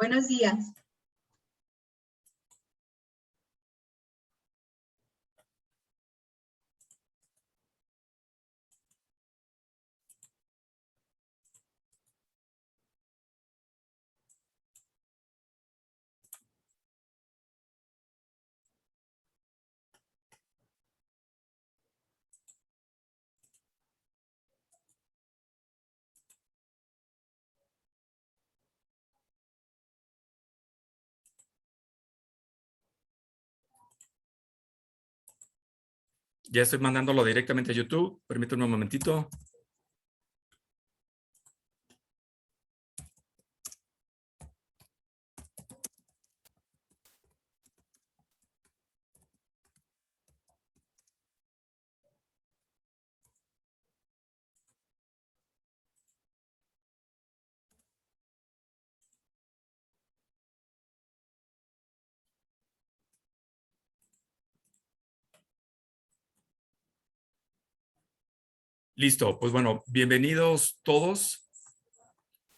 Buenos días. Ya estoy mandándolo directamente a YouTube. Permítanme un momentito. Listo, pues bueno, bienvenidos todos.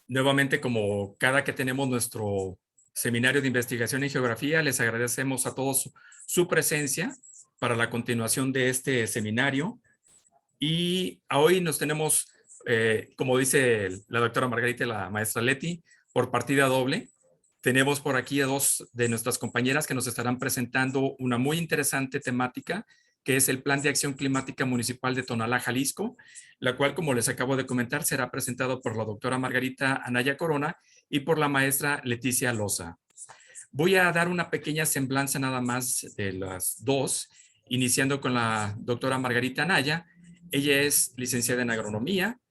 Nuevamente, como cada que tenemos nuestro seminario de investigación en geografía, les agradecemos a todos su presencia para la continuación de este seminario. Y hoy nos tenemos, como dice la doctora Margarita y la maestra Leti, por partida doble. Tenemos por aquí a dos de nuestras compañeras que nos estarán presentando una muy interesante temática, que es el Plan de Acción Climática Municipal de Tonalá, Jalisco, la cual, como les acabo de comentar, será presentado por la doctora Margarita Anaya Corona y por la maestra Leticia Loza. Voy a dar una pequeña semblanza nada más de las dos, iniciando con la doctora Margarita Anaya. Ella es licenciada en agronomía,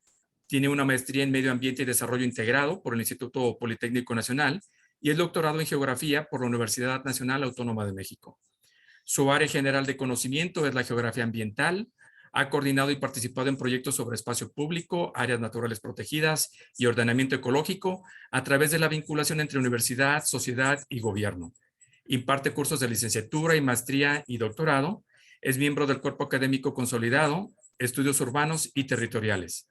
tiene una maestría en medio ambiente y desarrollo integrado por el Instituto Politécnico Nacional y es doctorado en geografía por la Universidad Nacional Autónoma de México. Su área general de conocimiento es la geografía ambiental. Ha coordinado y participado en proyectos sobre espacio público, áreas naturales protegidas y ordenamiento ecológico a través de la vinculación entre universidad, sociedad y gobierno. Imparte cursos de licenciatura y maestría y doctorado. Es miembro del Cuerpo Académico Consolidado, Estudios Urbanos y Territoriales.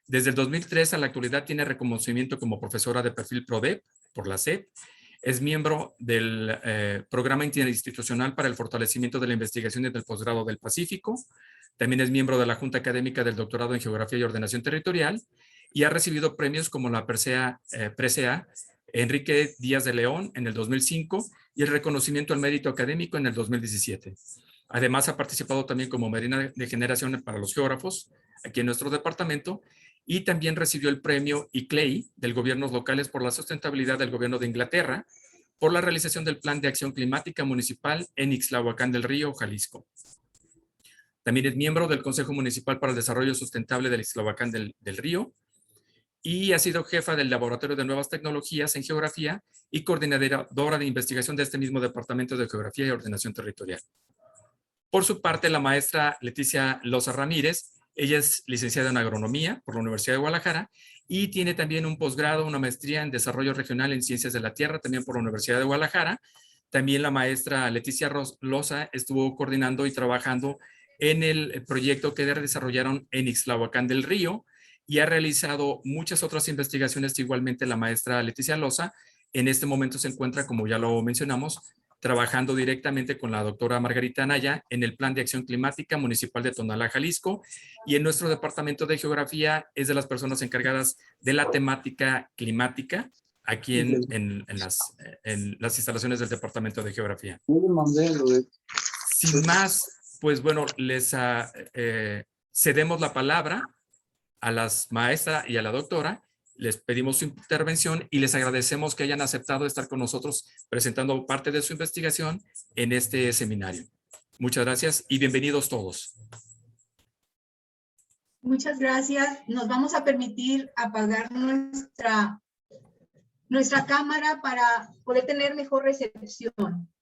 Desde el 2003 a la actualidad tiene reconocimiento como profesora de perfil PRODEP por la SEP. Es miembro del Programa Interinstitucional para el Fortalecimiento de la Investigación y del Posgrado del Pacífico. También es miembro de la Junta Académica del Doctorado en Geografía y Ordenación Territorial y ha recibido premios como la Presea Enrique Díaz de León en el 2005 y el reconocimiento al mérito académico en el 2017. Además, ha participado también como madrina de generación para los geógrafos aquí en nuestro departamento y también recibió el premio ICLEI del Gobiernos Locales por la Sustentabilidad del Gobierno de Inglaterra por la realización del Plan de Acción Climática Municipal en Ixtlahuacán del Río, Jalisco. También es miembro del Consejo Municipal para el Desarrollo Sustentable del Ixtlahuacán del Río y ha sido jefa del Laboratorio de Nuevas Tecnologías en Geografía y coordinadora de investigación de este mismo Departamento de Geografía y Ordenación Territorial. Por su parte, la maestra Leticia Loza Ramírez, ella es licenciada en agronomía por la Universidad de Guadalajara y tiene también un posgrado, una maestría en desarrollo regional en ciencias de la tierra, también por la Universidad de Guadalajara. También la maestra Leticia Loza estuvo coordinando y trabajando en el proyecto que desarrollaron en Ixtlahuacán del Río y ha realizado muchas otras investigaciones que igualmente la maestra Leticia Loza en este momento se encuentra, como ya lo mencionamos, trabajando directamente con la doctora Margarita Anaya en el Plan de Acción Climática Municipal de Tonalá, Jalisco, y en nuestro departamento de geografía es de las personas encargadas de la temática climática aquí en las instalaciones del departamento de geografía. Sin más, pues bueno, les cedemos la palabra a las maestras y a la doctora. Les pedimos su intervención y les agradecemos que hayan aceptado estar con nosotros presentando parte de su investigación en este seminario. Muchas gracias y bienvenidos todos. Muchas gracias. Nos vamos a permitir apagar nuestra cámara para poder tener mejor recepción.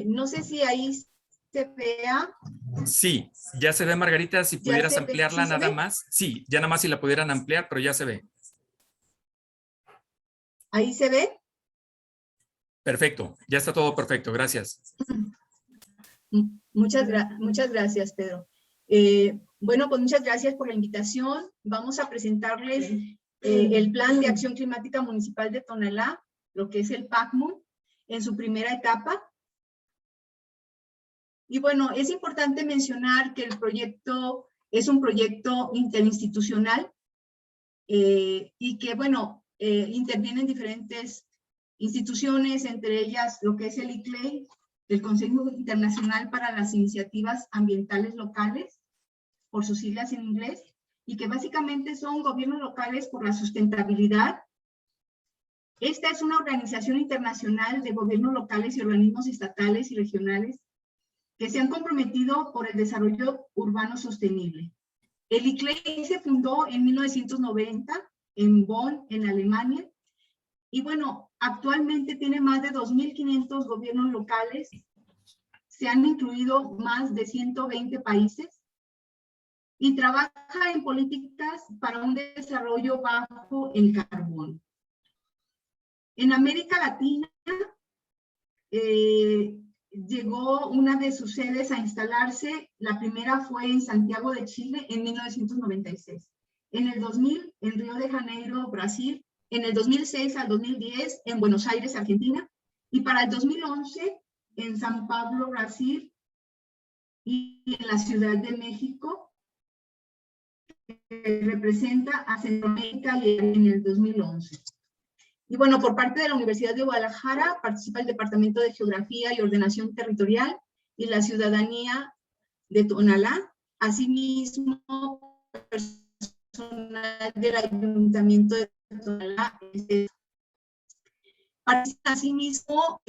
No sé si ahí se vea. Sí, ya se ve, Margarita, si pudieras ampliarla nada más. Sí, ya nada más si la pudieran ampliar, pero ya se ve. ¿Ahí se ve? Perfecto, ya está todo perfecto, gracias. Muchas gracias, Pedro. Bueno, pues muchas gracias por la invitación. Vamos a presentarles el Plan de Acción Climática Municipal de Tonalá, lo que es el PACMUN, en su primera etapa. Y bueno, es importante mencionar que el proyecto es un proyecto interinstitucional y que, bueno, intervienen diferentes instituciones, entre ellas lo que es el ICLEI, el Consejo Internacional para las Iniciativas Ambientales Locales, por sus siglas en inglés, y que básicamente son gobiernos locales por la sustentabilidad. Esta es una organización internacional de gobiernos locales y organismos estatales y regionales que se han comprometido por el desarrollo urbano sostenible. El ICLEI se fundó en 1990 en Bonn, en Alemania, y bueno, actualmente tiene más de 2.500 gobiernos locales, se han incluido más de 120 países, y trabaja en políticas para un desarrollo bajo en carbono. En América Latina, llegó una de sus sedes a instalarse. La primera fue en Santiago de Chile en 1996. En el 2000, en Río de Janeiro, Brasil. En el 2006 al 2010, en Buenos Aires, Argentina. Y para el 2011, en San Pablo, Brasil. Y en la Ciudad de México, que representa a Centroamérica y en el 2011. Y bueno, por parte de la Universidad de Guadalajara participa el Departamento de Geografía y Ordenación Territorial y la Ciudadanía de Tonalá, asimismo personal del Ayuntamiento de Tonalá. Participan asimismo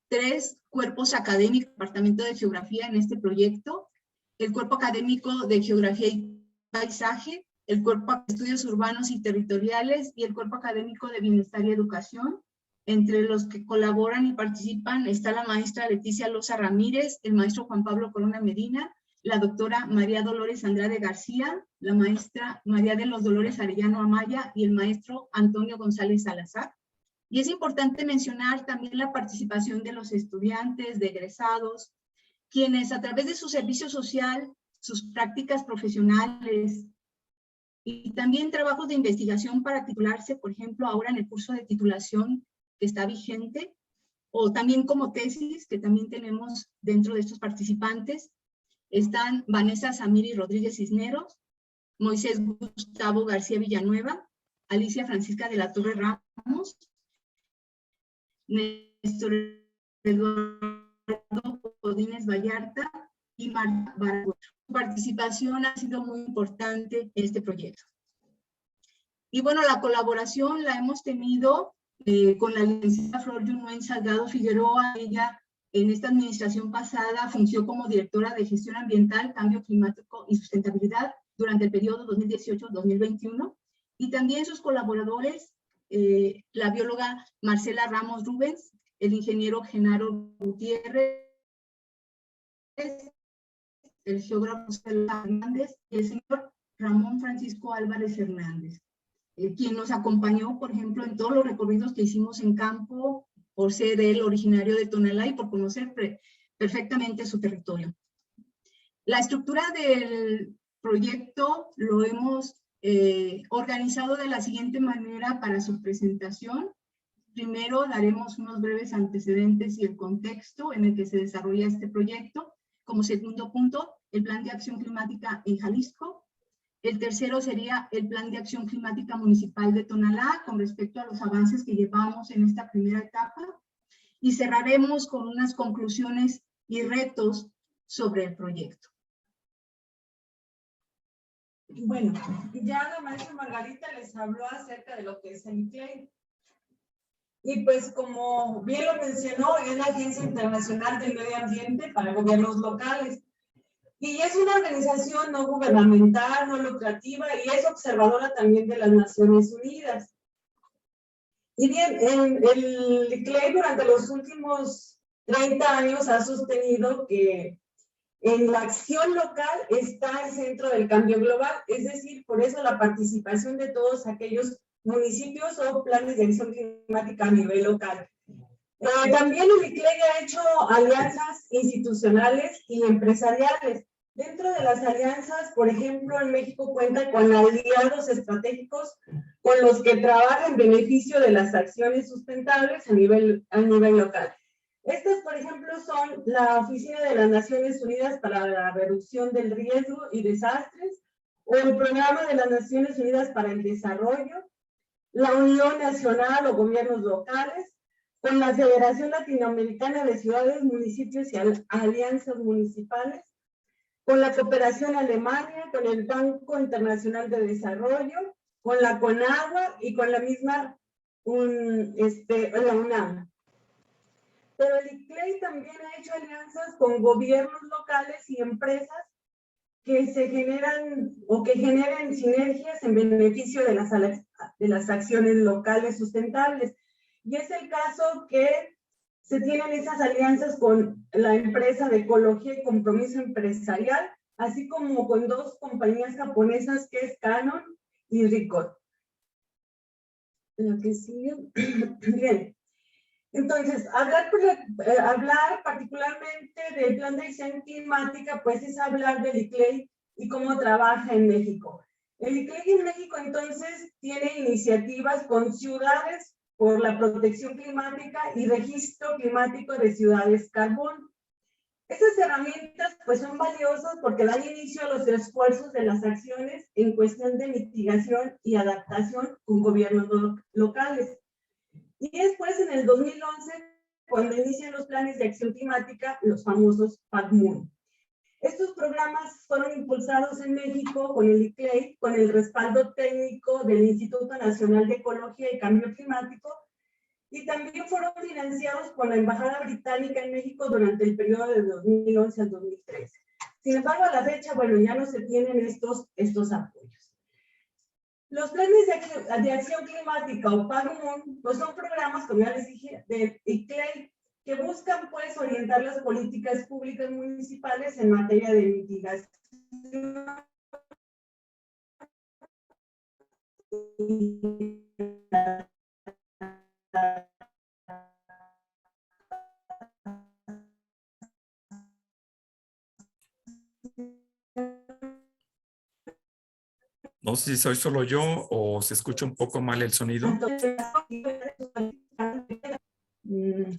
3 cuerpos académicos del Departamento de Geografía en este proyecto: el Cuerpo Académico de Geografía y Paisaje, el Cuerpo de Estudios Urbanos y Territoriales y el Cuerpo Académico de Bienestar y Educación. Entre los que colaboran y participan está la maestra Leticia Loza Ramírez, el maestro Juan Pablo Corona Medina, la doctora María Dolores Andrade García, la maestra María de los Dolores Arellano Amaya y el maestro Antonio González Salazar. Y es importante mencionar también la participación de los estudiantes, de egresados, quienes a través de su servicio social, sus prácticas profesionales y también trabajos de investigación para titularse, por ejemplo, ahora en el curso de titulación que está vigente, o también como tesis que también tenemos dentro de estos participantes, están Vanessa Samiri Rodríguez Cisneros, Moisés Gustavo García Villanueva, Alicia Francisca de la Torre Ramos, Néstor Eduardo Godínez Vallarta y Marta Baragüero. Su participación ha sido muy importante en este proyecto. Y bueno, la colaboración la hemos tenido con la licenciada Flor Yunuen Salgado Figueroa. Ella en esta administración pasada fungió como directora de Gestión Ambiental, Cambio Climático y Sustentabilidad durante el periodo 2018-2021. Y también sus colaboradores, la bióloga Marcela Ramos Rubens, el ingeniero Genaro Gutiérrez, el geógrafo Hernández y el señor Ramón Francisco Álvarez Hernández, quien nos acompañó, por ejemplo, en todos los recorridos que hicimos en campo, por ser él originario de Tonalá y por conocer perfectamente su territorio. La estructura del proyecto lo hemos organizado de la siguiente manera para su presentación. Primero daremos unos breves antecedentes y el contexto en el que se desarrolla este proyecto. Como segundo punto, el Plan de Acción Climática en Jalisco. El tercero sería el Plan de Acción Climática Municipal de Tonalá con respecto a los avances que llevamos en esta primera etapa. Y cerraremos con unas conclusiones y retos sobre el proyecto. Bueno, ya la maestra Margarita les habló acerca de lo que es el ICLEI. Y pues como bien lo mencionó, es la Agencia Internacional del Medio Ambiente para Gobiernos Locales. Y es una organización no gubernamental, no lucrativa y es observadora también de las Naciones Unidas. Y bien, el ICLEI durante los últimos 30 años ha sostenido que en la acción local está el centro del cambio global, es decir, por eso la participación de todos aquellos municipios o planes de acción climática a nivel local. También el ICLEI ha hecho alianzas institucionales y empresariales, Dentro de las alianzas, por ejemplo, en México cuenta con aliados estratégicos con los que trabaja en beneficio de las acciones sustentables a nivel local. Estas, por ejemplo, son la Oficina de las Naciones Unidas para la Reducción del Riesgo y Desastres, o el Programa de las Naciones Unidas para el Desarrollo, la Unión Nacional o Gobiernos Locales, con la Federación Latinoamericana de Ciudades, Municipios y Alianzas Municipales, con la Cooperación Alemania, con el Banco Internacional de Desarrollo, con la CONAGUA y con la misma la UNAM. Pero el ICLEI también ha hecho alianzas con gobiernos locales y empresas que se generan o que generan sinergias en beneficio de las acciones locales sustentables. Y es el caso que se tienen esas alianzas con la empresa de Ecología y Compromiso Empresarial, así como con dos compañías japonesas que es Canon y Ricoh. Lo que sigue. Bien. Entonces, hablar particularmente del Plan de Acción Climática, pues es hablar del ICLEI y cómo trabaja en México. El ICLEI en México, entonces, tiene iniciativas con ciudades por la protección climática y registro climático de ciudades carbón. Estas herramientas, pues, son valiosas porque dan inicio a los esfuerzos de las acciones en cuestión de mitigación y adaptación con gobiernos locales. Y después, en el 2011, cuando inician los planes de acción climática, los famosos PACMUN. Estos programas fueron impulsados en México con el ICLEI, con el respaldo técnico del Instituto Nacional de Ecología y Cambio Climático, y también fueron financiados por la Embajada Británica en México durante el periodo de 2011 al 2013. Sin embargo, a la fecha, bueno, ya no se tienen estos apoyos. Los planes de acción climática o PACMUN, pues son programas, como ya les dije, de ICLEI, que buscan, pues, orientar las políticas públicas municipales en materia de mitigación No sé si soy solo yo o se escucha un poco mal el sonido.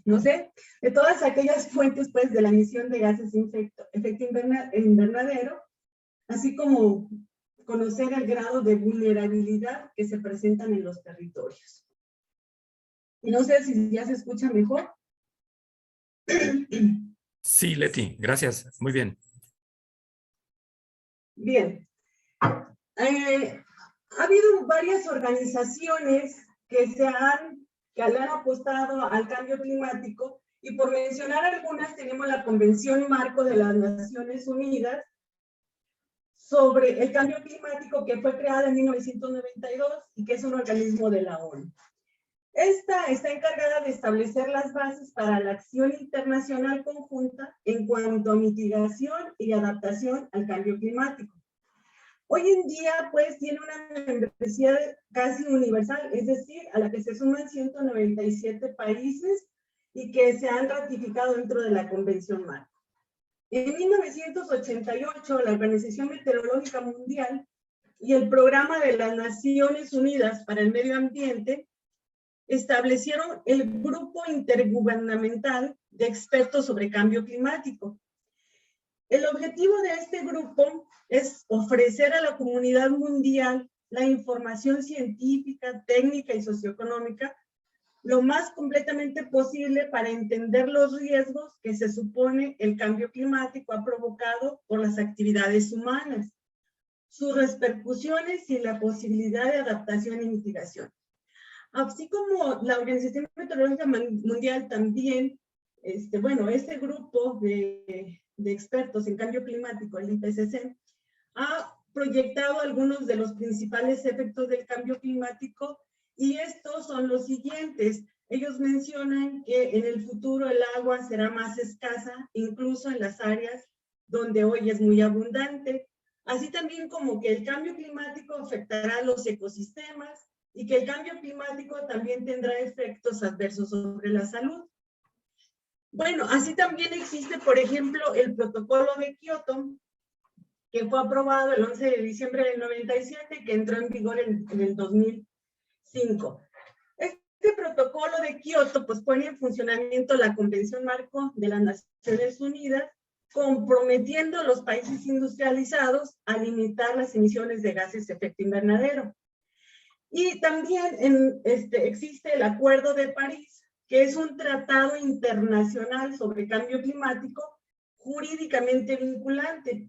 No sé, de todas aquellas fuentes, pues, de la emisión de gases de efecto invernadero, así como conocer el grado de vulnerabilidad que se presentan en los territorios. No sé si ya se escucha mejor. Sí, Leti, gracias. Muy bien. Bien. Ha habido varias organizaciones que le han apostado al cambio climático, y por mencionar algunas tenemos la Convención Marco de las Naciones Unidas sobre el cambio climático, que fue creada en 1992 y que es un organismo de la ONU. Esta está encargada de establecer las bases para la acción internacional conjunta en cuanto a mitigación y adaptación al cambio climático. Hoy en día, pues, tiene una membresía casi universal, es decir, a la que se suman 197 países y que se han ratificado dentro de la Convención Marco. En 1988, la Organización Meteorológica Mundial y el Programa de las Naciones Unidas para el Medio Ambiente establecieron el Grupo Intergubernamental de Expertos sobre Cambio Climático. El objetivo de este grupo es ofrecer a la comunidad mundial la información científica, técnica y socioeconómica lo más completamente posible para entender los riesgos que se supone el cambio climático ha provocado por las actividades humanas, sus repercusiones y la posibilidad de adaptación y mitigación. Así como la Organización Meteorológica Mundial también, este grupo de expertos en cambio climático, el IPCC, ha proyectado algunos de los principales efectos del cambio climático, y estos son los siguientes. Ellos mencionan que en el futuro el agua será más escasa, incluso en las áreas donde hoy es muy abundante, así también como que el cambio climático afectará a los ecosistemas y que el cambio climático también tendrá efectos adversos sobre la salud. Bueno, así también existe, por ejemplo, el Protocolo de Kioto, que fue aprobado el 11 de diciembre del 97 y que entró en vigor en el 2005. Este protocolo de Kioto pues pone en funcionamiento la Convención Marco de las Naciones Unidas, comprometiendo a los países industrializados a limitar las emisiones de gases de efecto invernadero. Y también existe el Acuerdo de París, que es un tratado internacional sobre cambio climático jurídicamente vinculante.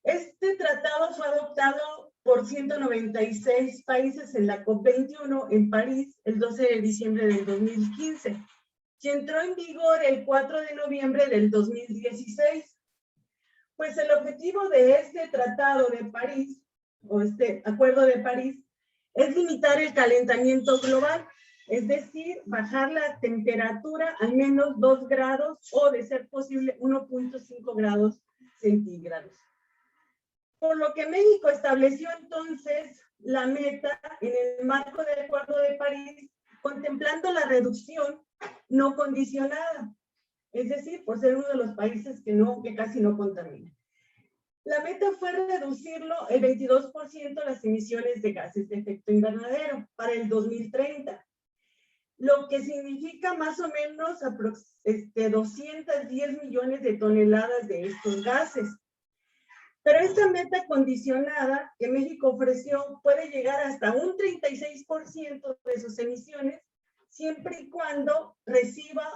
Este tratado fue adoptado por 196 países en la COP21 en París el 12 de diciembre del 2015 y entró en vigor el 4 de noviembre del 2016. Pues el objetivo de este Tratado de París, o este Acuerdo de París, es limitar el calentamiento global, es decir, bajar la temperatura al menos 2 grados o, de ser posible, 1.5 grados centígrados. Por lo que México estableció entonces la meta en el marco del Acuerdo de París, contemplando la reducción no condicionada, es decir, por ser uno de los países que casi no contamina. La meta fue reducirlo el 22% las emisiones de gases de efecto invernadero para el 2030, lo que significa más o menos 210 millones de toneladas de estos gases. Pero esta meta condicionada que México ofreció puede llegar hasta un 36% de sus emisiones, siempre y cuando reciba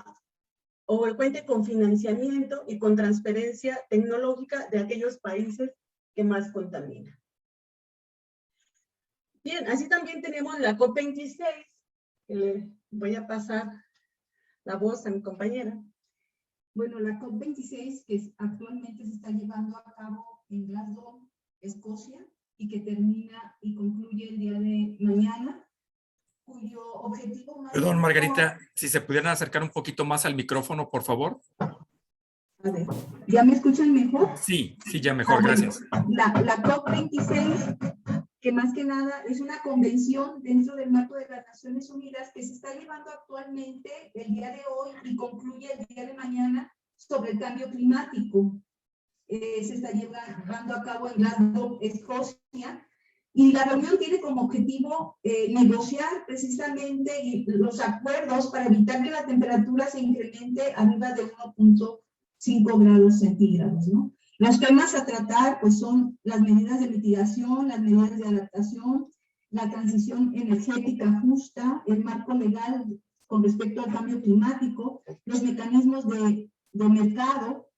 o cuente con financiamiento y con transferencia tecnológica de aquellos países que más contaminan. Bien, así también tenemos la COP26, que le voy a pasar la voz a mi compañera. Bueno, la COP26 que actualmente se está llevando a cabo en Glasgow, Escocia, y que termina y concluye el día de mañana, cuyo objetivo más... Perdón, Margarita, si se pudieran acercar un poquito más al micrófono, por favor. A ver, ¿ya me escuchan mejor? Sí, ya mejor, gracias. La COP26, que más que nada es una convención dentro del marco de las Naciones Unidas que se está llevando actualmente el día de hoy y concluye el día de mañana sobre el cambio climático. Se está llevando a cabo en Glasgow, Escocia, y la reunión tiene como objetivo negociar precisamente los acuerdos para evitar que la temperatura se incremente arriba de 1.5 grados centígrados, ¿no? Los temas a tratar pues son las medidas de mitigación, las medidas de adaptación, la transición energética justa, el marco legal con respecto al cambio climático, los mecanismos de mercado.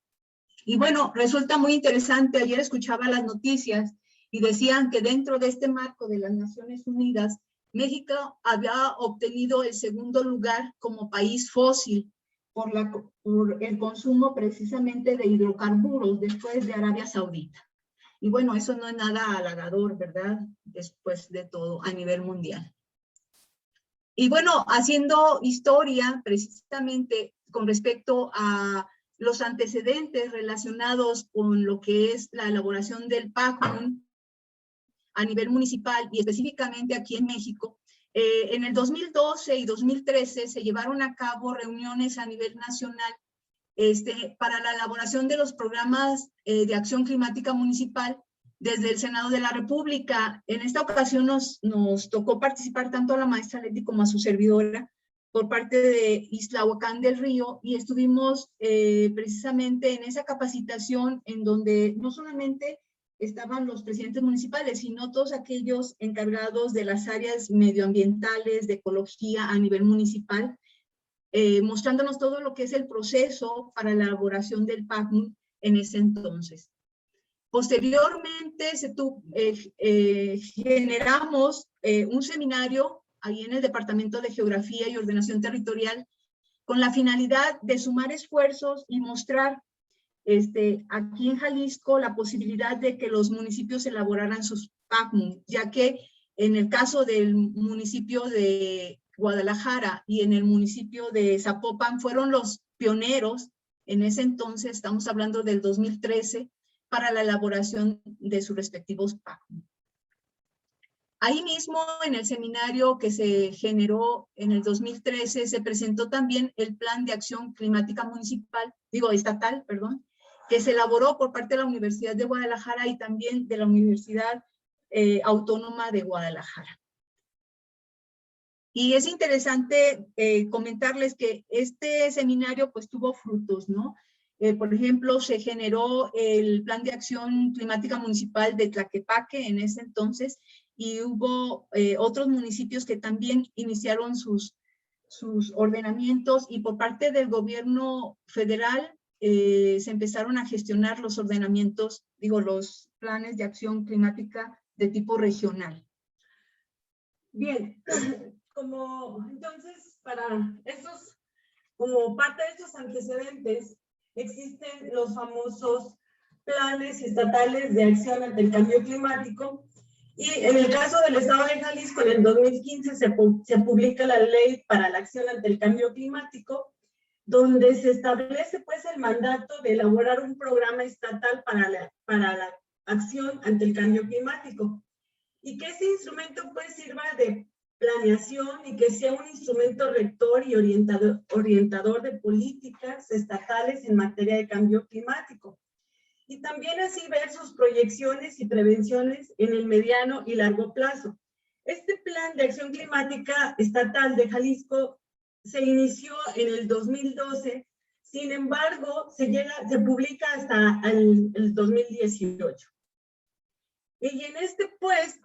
Y bueno, resulta muy interesante, ayer escuchaba las noticias y decían que dentro de este marco de las Naciones Unidas, México había obtenido el segundo lugar como país fósil por el consumo precisamente de hidrocarburos después de Arabia Saudita. Y bueno, eso no es nada halagador, ¿verdad? Después de todo a nivel mundial. Y bueno, haciendo historia precisamente con respecto a los antecedentes relacionados con lo que es la elaboración del PACMUN a nivel municipal y específicamente aquí en México, en el 2012 y 2013 se llevaron a cabo reuniones a nivel nacional para la elaboración de los programas de acción climática municipal desde el Senado de la República. En esta ocasión nos tocó participar tanto a la maestra Leti como a su servidora por parte de Islahuacán del Río, y estuvimos precisamente en esa capacitación en donde no solamente estaban los presidentes municipales, sino todos aquellos encargados de las áreas medioambientales, de ecología a nivel municipal, mostrándonos todo lo que es el proceso para la elaboración del PACMUN en ese entonces. Posteriormente generamos un seminario ahí en el Departamento de Geografía y Ordenación Territorial con la finalidad de sumar esfuerzos y mostrar aquí en Jalisco la posibilidad de que los municipios elaboraran sus PACMUN, ya que en el caso del municipio de Guadalajara y en el municipio de Zapopan fueron los pioneros en ese entonces, estamos hablando del 2013, para la elaboración de sus respectivos PACMUN. Ahí mismo, en el seminario que se generó en el 2013, se presentó también el Plan de Acción Climática Municipal, estatal, perdón, que se elaboró por parte de la Universidad de Guadalajara y también de la Universidad Autónoma de Guadalajara. Y es interesante comentarles que este seminario pues tuvo frutos, ¿no? Por ejemplo, se generó el Plan de Acción Climática Municipal de Tlaquepaque en ese entonces, y hubo otros municipios que también iniciaron sus ordenamientos, y por parte del gobierno federal se empezaron a gestionar los ordenamientos, los planes de acción climática de tipo regional. Bien, entonces, como parte de estos antecedentes, existen los famosos planes estatales de acción ante el cambio climático, y en el caso del Estado de Jalisco, en el 2015 se publica la Ley para la Acción ante el Cambio Climático, donde se establece pues el mandato de elaborar un programa estatal para la acción ante el cambio climático, y que ese instrumento pues sirva de planeación y que sea un instrumento rector y orientador de políticas estatales en materia de cambio climático. Y también así ver sus proyecciones y prevenciones en el mediano y largo plazo. Este plan de acción climática estatal de Jalisco se inició en el 2012, sin embargo, se publica hasta el 2018. Y en pues,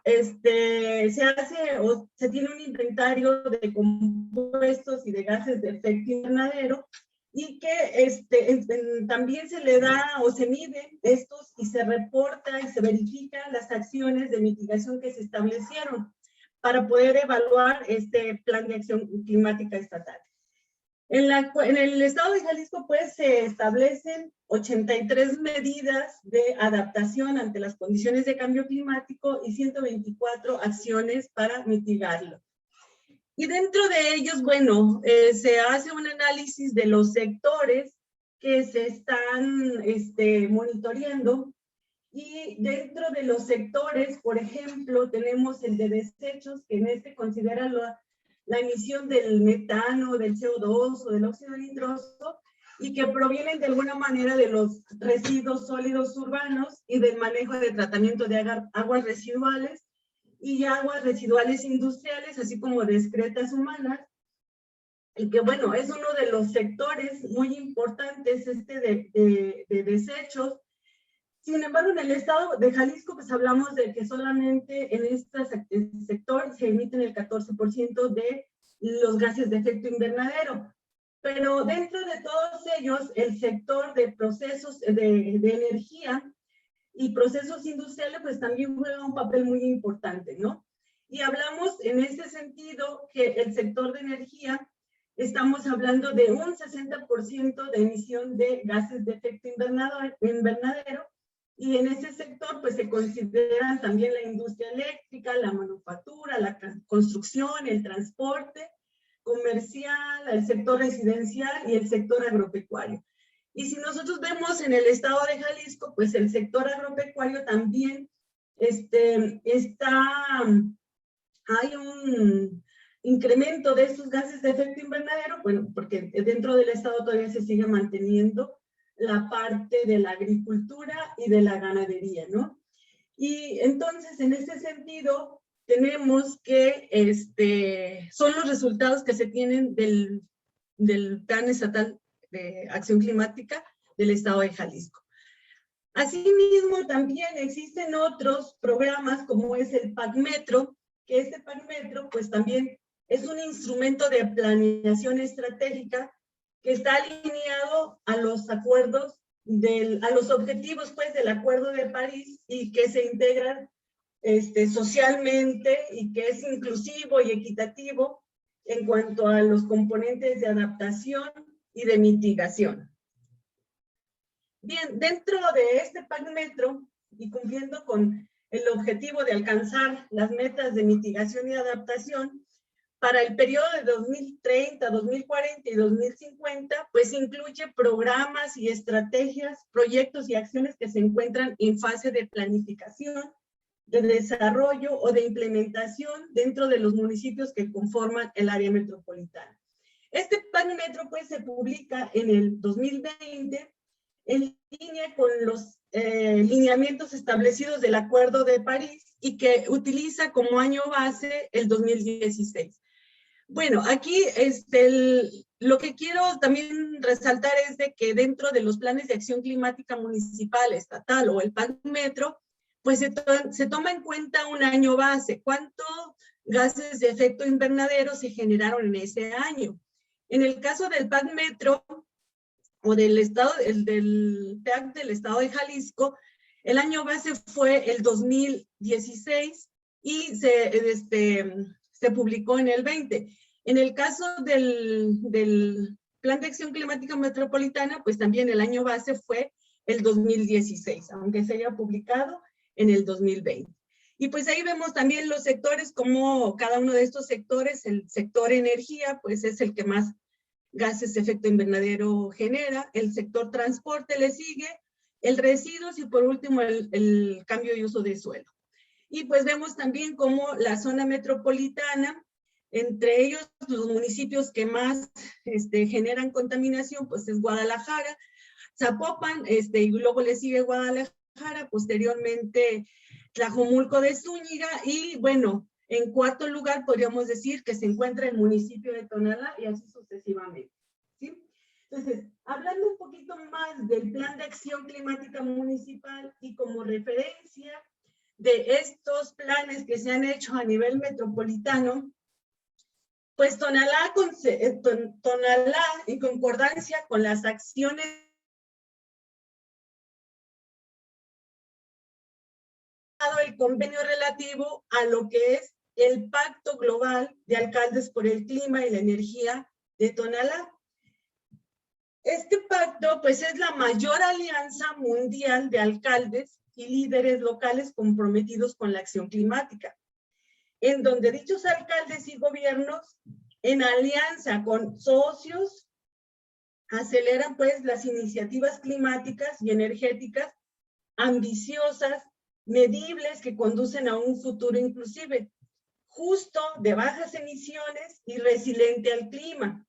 se tiene un inventario de compuestos y de gases de efecto invernadero, y que también se le da o se miden estos y se reporta y se verifican las acciones de mitigación que se establecieron para poder evaluar este plan de acción climática estatal. En el estado de Jalisco, pues, se establecen 83 medidas de adaptación ante las condiciones de cambio climático y 124 acciones para mitigarlo. Y dentro de ellos, bueno, se hace un análisis de los sectores que se están monitoreando, y dentro de los sectores, por ejemplo, tenemos el de desechos, que en considera la emisión del metano, del CO2 o del óxido nitroso, y que provienen de alguna manera de los residuos sólidos urbanos y del manejo de tratamiento de aguas residuales y aguas residuales industriales, así como de excretas humanas, y que bueno, es uno de los sectores muy importantes de desechos. Sin embargo, en el estado de Jalisco, pues hablamos de que solamente en este sector se emiten el 14% de los gases de efecto invernadero. Pero dentro de todos ellos, el sector de procesos de energía y procesos industriales, pues también juega un papel muy importante, ¿no? Y hablamos en ese sentido que el sector de energía, estamos hablando de un 60% de emisión de gases de efecto invernadero, y en ese sector pues se consideran también la industria eléctrica, la manufactura, la construcción, el transporte comercial, el sector residencial y el sector agropecuario. Y si nosotros vemos en el estado de Jalisco, pues el sector agropecuario también hay un incremento de estos gases de efecto invernadero, bueno, porque dentro del estado todavía se sigue manteniendo la parte de la agricultura y de la ganadería, ¿no? Y entonces, en ese sentido, tenemos que son los resultados que se tienen del Plan Estatal de Acción Climática del Estado de Jalisco. Asimismo, también existen otros programas como es el PACmetro, que este PACmetro pues también es un instrumento de planeación estratégica que está alineado a los acuerdos, a los objetivos pues del Acuerdo de París, y que se integran socialmente, y que es inclusivo y equitativo en cuanto a los componentes de adaptación y de mitigación. Bien, dentro de este PACmetro, y cumpliendo con el objetivo de alcanzar las metas de mitigación y adaptación, para el periodo de 2030, 2040 y 2050, pues incluye programas y estrategias, proyectos y acciones que se encuentran en fase de planificación, de desarrollo o de implementación dentro de los municipios que conforman el área metropolitana. Este PACmetro pues se publica en el 2020, en línea con los lineamientos establecidos del Acuerdo de París y que utiliza como año base el 2016. Bueno, aquí lo que quiero también resaltar es de que dentro de los planes de acción climática municipal, estatal o el PAC Metro, pues se toma en cuenta un año base. ¿Cuántos gases de efecto invernadero se generaron en ese año? En el caso del PAC Metro o del PAC del estado de Jalisco, el año base fue el 2016 y se publicó en el 20. En el caso del Plan de Acción Climática Metropolitana, pues también el año base fue el 2016, aunque se haya publicado en el 2020. Y pues ahí vemos también los sectores, como cada uno de estos sectores, el sector energía, pues es el que más gases de efecto invernadero genera, el sector transporte le sigue, el residuos y por último el cambio de uso de suelo. Y pues vemos también como la zona metropolitana, entre ellos los municipios que más generan contaminación, pues es Guadalajara, Zapopan, y luego le sigue Guadalajara, posteriormente Tlajomulco de Zúñiga, y bueno, en cuarto lugar podríamos decir que se encuentra el municipio de Tonalá y así sucesivamente, ¿sí? Entonces, hablando un poquito más del Plan de Acción Climática Municipal y como referencia de estos planes que se han hecho a nivel metropolitano, pues Tonalá en concordancia con las acciones el convenio relativo a lo que es el Pacto Global de Alcaldes por el Clima y la Energía de Tonalá. Este pacto, pues, es la mayor alianza mundial de alcaldes y líderes locales comprometidos con la acción climática, en donde dichos alcaldes y gobiernos, en alianza con socios, aceleran, pues, las iniciativas climáticas y energéticas ambiciosas, medibles, que conducen a un futuro inclusive justo, de bajas emisiones y resiliente al clima,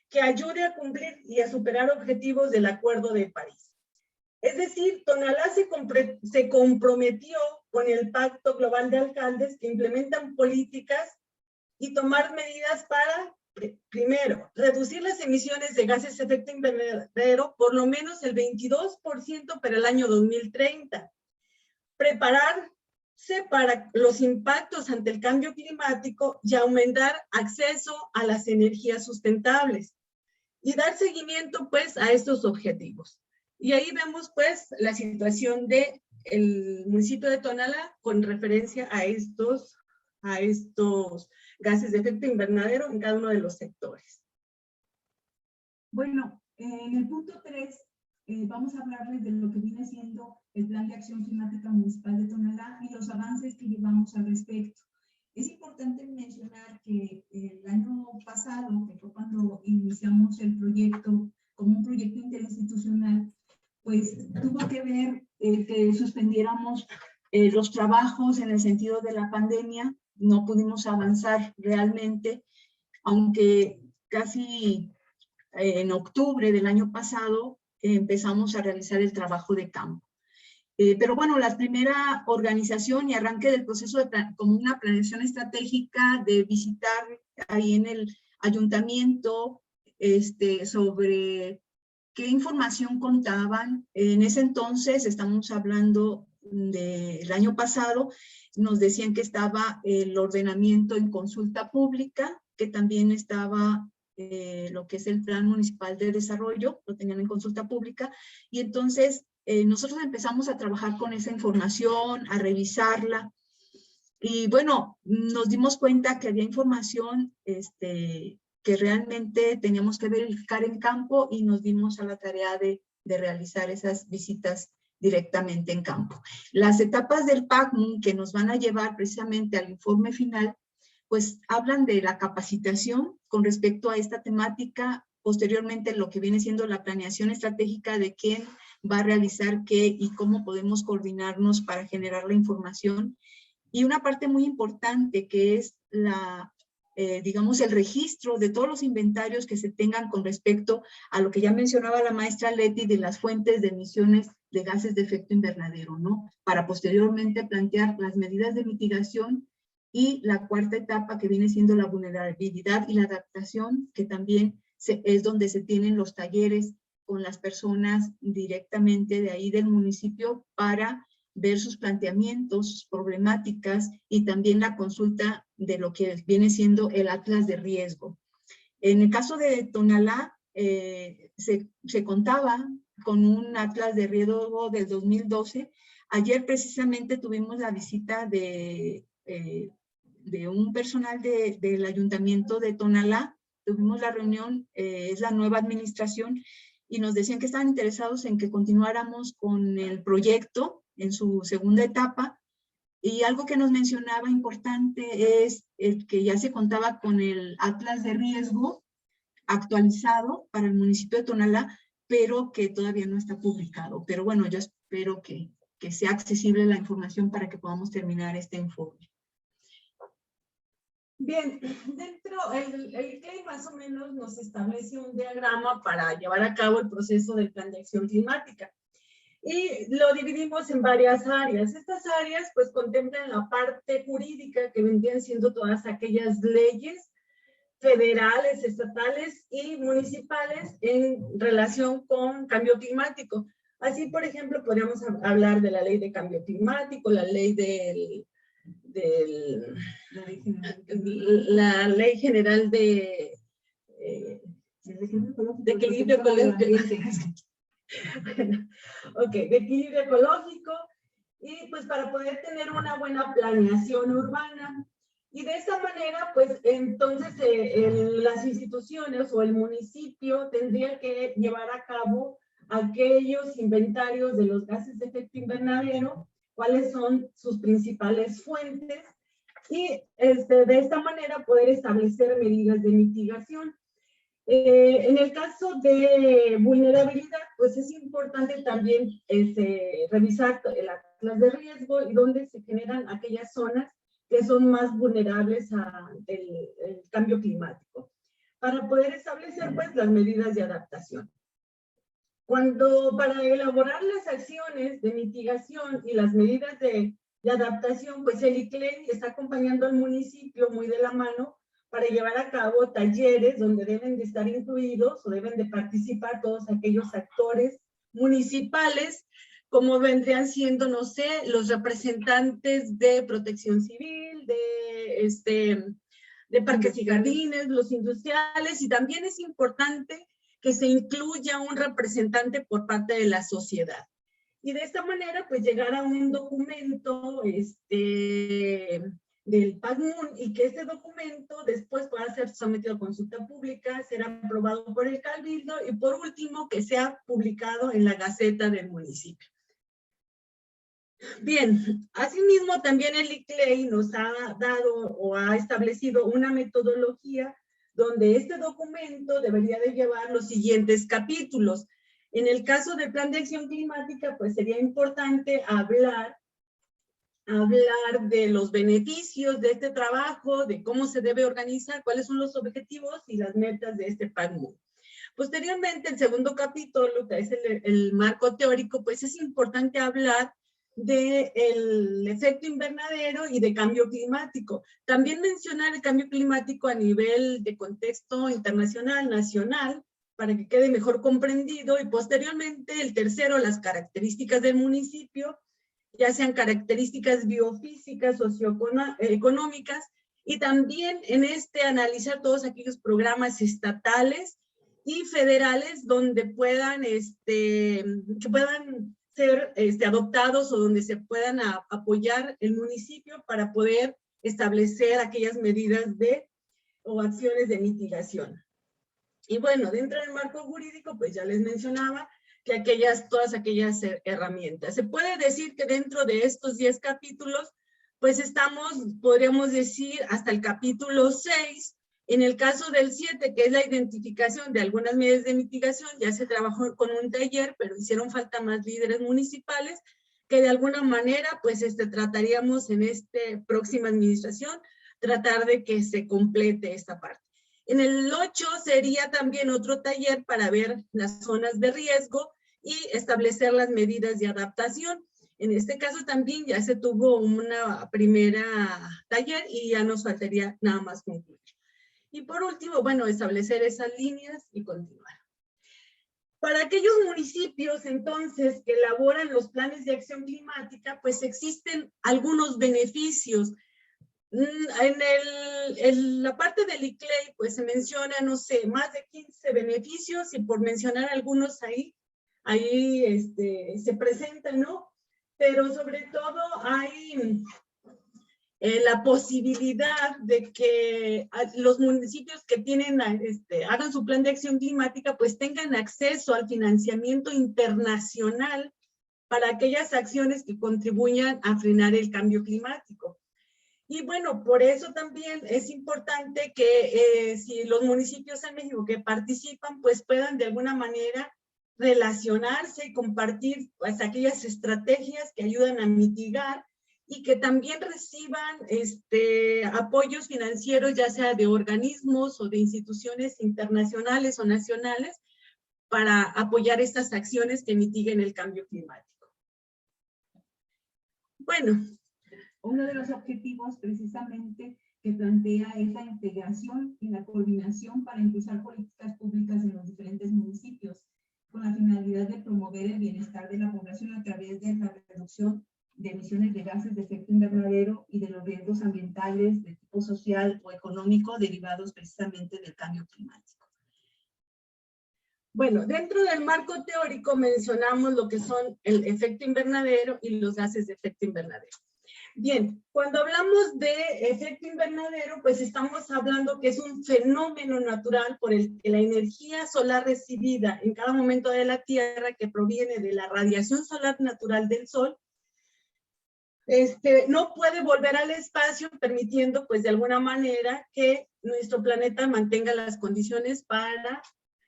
que ayude a cumplir y a superar objetivos del Acuerdo de París. Es decir, Tonalá se comprometió con el Pacto Global de Alcaldes que implementan políticas y tomar medidas para, primero, reducir las emisiones de gases de efecto invernadero por lo menos el 22% para el año 2030, prepararse para los impactos ante el cambio climático y aumentar acceso a las energías sustentables y dar seguimiento, pues, a estos objetivos. Y ahí vemos, pues, la situación del municipio de Tonalá con referencia a estos gases de efecto invernadero en cada uno de los sectores. Bueno, en el punto 3 vamos a hablarles de lo que viene siendo el Plan de Acción Climática Municipal de Tonalá y los avances que llevamos al respecto. Es importante mencionar que el año pasado, que fue cuando iniciamos el proyecto como un proyecto interinstitucional, pues tuvo que ver que suspendiéramos los trabajos en el sentido de la pandemia. No pudimos avanzar realmente, aunque casi en octubre del año pasado empezamos a realizar el trabajo de campo. Pero bueno, la primera organización y arranque del proceso como una planeación estratégica de visitar ahí en el ayuntamiento sobre qué información contaban. En ese entonces, estamos hablando del año pasado, nos decían que estaba el ordenamiento en consulta pública, que también estaba lo que es el Plan Municipal de Desarrollo, lo tenían en consulta pública, y entonces nosotros empezamos a trabajar con esa información, a revisarla, y bueno, nos dimos cuenta que había información que realmente teníamos que verificar en campo y nos dimos a la tarea de realizar esas visitas directamente en campo. Las etapas del PACMUN que nos van a llevar precisamente al informe final, pues hablan de la capacitación con respecto a esta temática, posteriormente lo que viene siendo la planeación estratégica de quién va a realizar qué y cómo podemos coordinarnos para generar la información. Y una parte muy importante que es digamos, el registro de todos los inventarios que se tengan con respecto a lo que ya mencionaba la maestra Leti de las fuentes de emisiones de gases de efecto invernadero, ¿no? Para posteriormente plantear las medidas de mitigación y la cuarta etapa que viene siendo la vulnerabilidad y la adaptación, que también es donde se tienen los talleres con las personas directamente de ahí del municipio para ver sus planteamientos, sus problemáticas y también la consulta de lo que viene siendo el atlas de riesgo. En el caso de Tonalá, se contaba con un atlas de riesgo del 2012. Ayer precisamente tuvimos la visita de un personal del ayuntamiento de Tonalá. Tuvimos la reunión, es la nueva administración, y nos decían que estaban interesados en que continuáramos con el proyecto en su segunda etapa. Y algo que nos mencionaba importante es el que ya se contaba con el atlas de riesgo actualizado para el municipio de Tonalá, pero que todavía no está publicado. Pero bueno, yo espero que sea accesible la información para que podamos terminar este informe. Bien, el CLEI más o menos nos establece un diagrama para llevar a cabo el proceso del plan de acción climática. Y lo dividimos en varias áreas. Estas áreas pues contemplan la parte jurídica, que vendrían siendo todas aquellas leyes federales, estatales y municipales en relación con cambio climático. Así, por ejemplo, podríamos hablar de la ley de cambio climático, la ley la ley general de equilibrio ecológico. Ok, de equilibrio ecológico, y pues para poder tener una buena planeación urbana. Y de esta manera, pues entonces las instituciones o el municipio tendría que llevar a cabo aquellos inventarios de los gases de efecto invernadero, cuáles son sus principales fuentes, y de esta manera poder establecer medidas de mitigación. En el caso de vulnerabilidad, pues es importante también revisar el atlas de riesgo y dónde se generan aquellas zonas que son más vulnerables al cambio climático, para poder establecer pues las medidas de adaptación. Para elaborar las acciones de mitigación y las medidas de adaptación, pues el ICLEI está acompañando al municipio muy de la mano para llevar a cabo talleres donde deben de estar incluidos o deben de participar todos aquellos actores municipales, como vendrían siendo, no sé, los representantes de Protección Civil, de Parques y Jardines, los industriales, y también es importante que se incluya un representante por parte de la sociedad. Y de esta manera, pues llegar a un documento del PACMUN, y que este documento después pueda ser sometido a consulta pública, ser aprobado por el Cabildo y por último que sea publicado en la Gaceta del municipio. Bien, asimismo también el ICLEI nos ha dado o ha establecido una metodología donde este documento debería de llevar los siguientes capítulos. En el caso del plan de acción climática, pues sería importante hablar de los beneficios de este trabajo, de cómo se debe organizar, cuáles son los objetivos y las metas de este PACMUN. Posteriormente, el segundo capítulo, que es el marco teórico, pues es importante hablar del efecto invernadero y de cambio climático. También mencionar el cambio climático a nivel de contexto internacional, nacional, para que quede mejor comprendido, y posteriormente el tercero, las características del municipio, ya sean características biofísicas, socioeconómicas, y también en analizar todos aquellos programas estatales y federales donde puedan, que puedan ser adoptados o donde se puedan apoyar el municipio para poder establecer aquellas medidas o acciones de mitigación. Y bueno, dentro del marco jurídico, pues ya les mencionaba que todas aquellas herramientas. Se puede decir que dentro de estos 10 capítulos, pues podríamos decir, hasta el capítulo 6. En el caso del 7, que es la identificación de algunas medidas de mitigación, ya se trabajó con un taller, pero hicieron falta más líderes municipales, que de alguna manera, pues trataríamos en esta próxima administración tratar de que se complete esta parte. En el 8 sería también otro taller para ver las zonas de riesgo y establecer las medidas de adaptación. En este caso también ya se tuvo una primera taller y ya nos faltaría nada más concluir. Y por último, bueno, establecer esas líneas y continuar. Para aquellos municipios, entonces, que elaboran los planes de acción climática, pues existen algunos beneficios. En la parte del ICLEI, pues se menciona, no sé, más de 15 beneficios, y por mencionar algunos ahí se presentan, ¿no? Pero sobre todo hay la posibilidad de que los municipios que tienen, hagan su plan de acción climática, pues tengan acceso al financiamiento internacional para aquellas acciones que contribuyan a frenar el cambio climático. Y bueno, por eso también es importante que si los municipios en México que participan, pues puedan de alguna manera relacionarse y compartir pues aquellas estrategias que ayudan a mitigar, y que también reciban apoyos financieros, ya sea de organismos o de instituciones internacionales o nacionales, para apoyar estas acciones que mitiguen el cambio climático. Bueno, uno de los objetivos precisamente que plantea es la integración y la coordinación para impulsar políticas públicas en los diferentes municipios, con la finalidad de promover el bienestar de la población a través de la reducción de emisiones de gases de efecto invernadero y de los riesgos ambientales de tipo social o económico derivados precisamente del cambio climático. Bueno, dentro del marco teórico mencionamos lo que son el efecto invernadero y los gases de efecto invernadero. Bien, cuando hablamos de efecto invernadero, pues estamos hablando que es un fenómeno natural por el que la energía solar recibida en cada momento de la Tierra, que proviene de la radiación solar natural del Sol, no puede volver al espacio, permitiendo pues de alguna manera que nuestro planeta mantenga las condiciones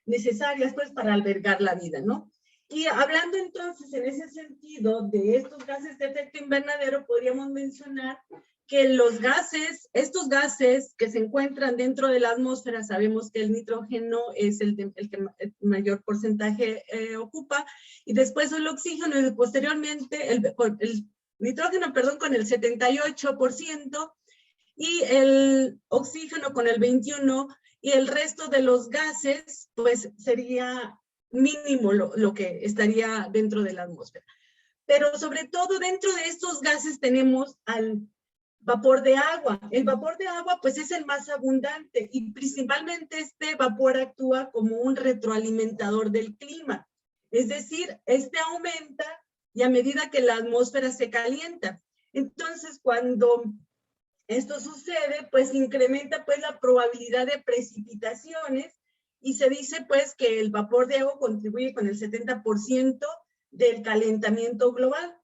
necesarias pues para albergar la vida, ¿no? Y hablando entonces en ese sentido de estos gases de efecto invernadero, podríamos mencionar que estos gases que se encuentran dentro de la atmósfera, sabemos que el nitrógeno es el que mayor porcentaje ocupa, y después el oxígeno, y posteriormente el nitrógeno, perdón, con el 78%, y el oxígeno con el 21%, y el resto de los gases, pues sería mínimo lo que estaría dentro de la atmósfera. Pero sobre todo dentro de estos gases tenemos al vapor de agua. El vapor de agua pues es el más abundante, y principalmente este vapor actúa como un retroalimentador del clima. Es decir, aumenta y a medida que la atmósfera se calienta. Entonces, cuando esto sucede, pues incrementa pues la probabilidad de precipitaciones, y se dice pues que el vapor de agua contribuye con el 70% del calentamiento global.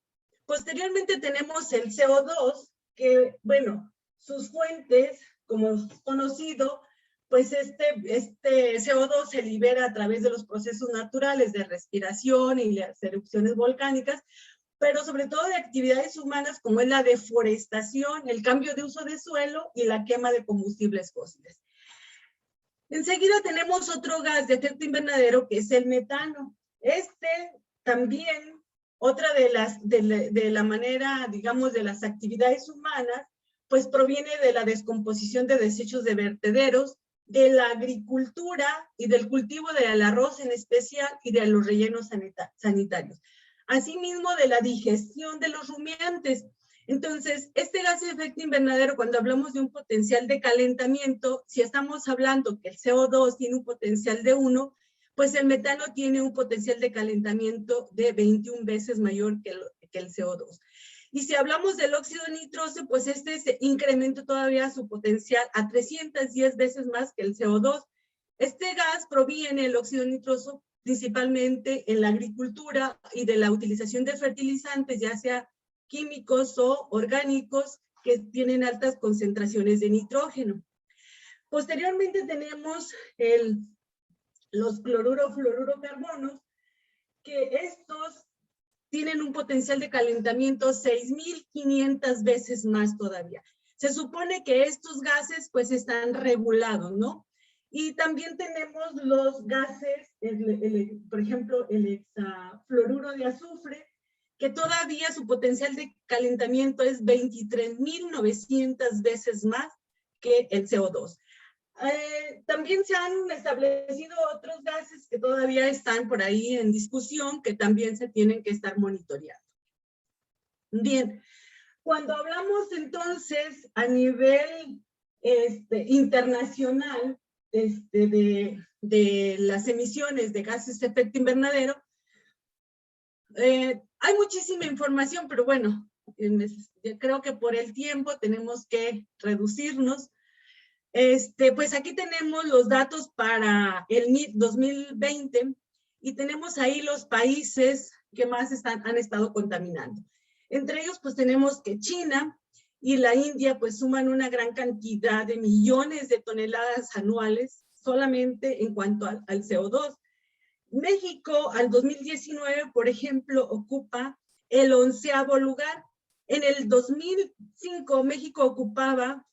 Posteriormente tenemos el CO2, que bueno, sus fuentes, como es conocido, pues este CO2 se libera a través de los procesos naturales de respiración y las erupciones volcánicas, pero sobre todo de actividades humanas como es la deforestación, el cambio de uso de suelo y la quema de combustibles fósiles. Enseguida tenemos otro gas de efecto invernadero que es el metano. También, otra de la manera, digamos, de las actividades humanas, pues proviene de la descomposición de desechos de vertederos, de la agricultura y del cultivo del arroz en especial, y de los rellenos sanitarios. Asimismo, de la digestión de los rumiantes. Entonces, este gas de efecto invernadero, cuando hablamos de un potencial de calentamiento, si estamos hablando que el CO2 tiene un potencial de 1, pues el metano tiene un potencial de calentamiento de 21 veces mayor que el CO2. Y si hablamos del óxido nitroso, pues se incrementa todavía su potencial a 310 veces más que el CO2. Este gas proviene, el óxido nitroso, principalmente en la agricultura y de la utilización de fertilizantes, ya sea químicos o orgánicos, que tienen altas concentraciones de nitrógeno. Posteriormente tenemos los cloruro-fluorocarbonos, que estos tienen un potencial de calentamiento 6.500 veces más todavía. se supone que estos gases pues están regulados, ¿no? Y también tenemos los gases, por ejemplo, el hexafluoruro de azufre, que todavía su potencial de calentamiento es 23.900 veces más que el CO2. También se han establecido otros gases que todavía están por ahí en discusión, que también se tienen que estar monitoreando. Bien, cuando hablamos entonces a nivel internacional de las emisiones de gases de efecto invernadero, hay muchísima información, pero bueno, creo que por el tiempo tenemos que reducirnos. Pues aquí tenemos los datos para el 2020 y tenemos ahí los países que más han estado contaminando. Entre ellos, pues tenemos que China y la India, pues suman una gran cantidad de millones de toneladas anuales solamente en cuanto al CO2. México al 2019, por ejemplo, ocupa el 11º lugar. En el 2005, México ocupaba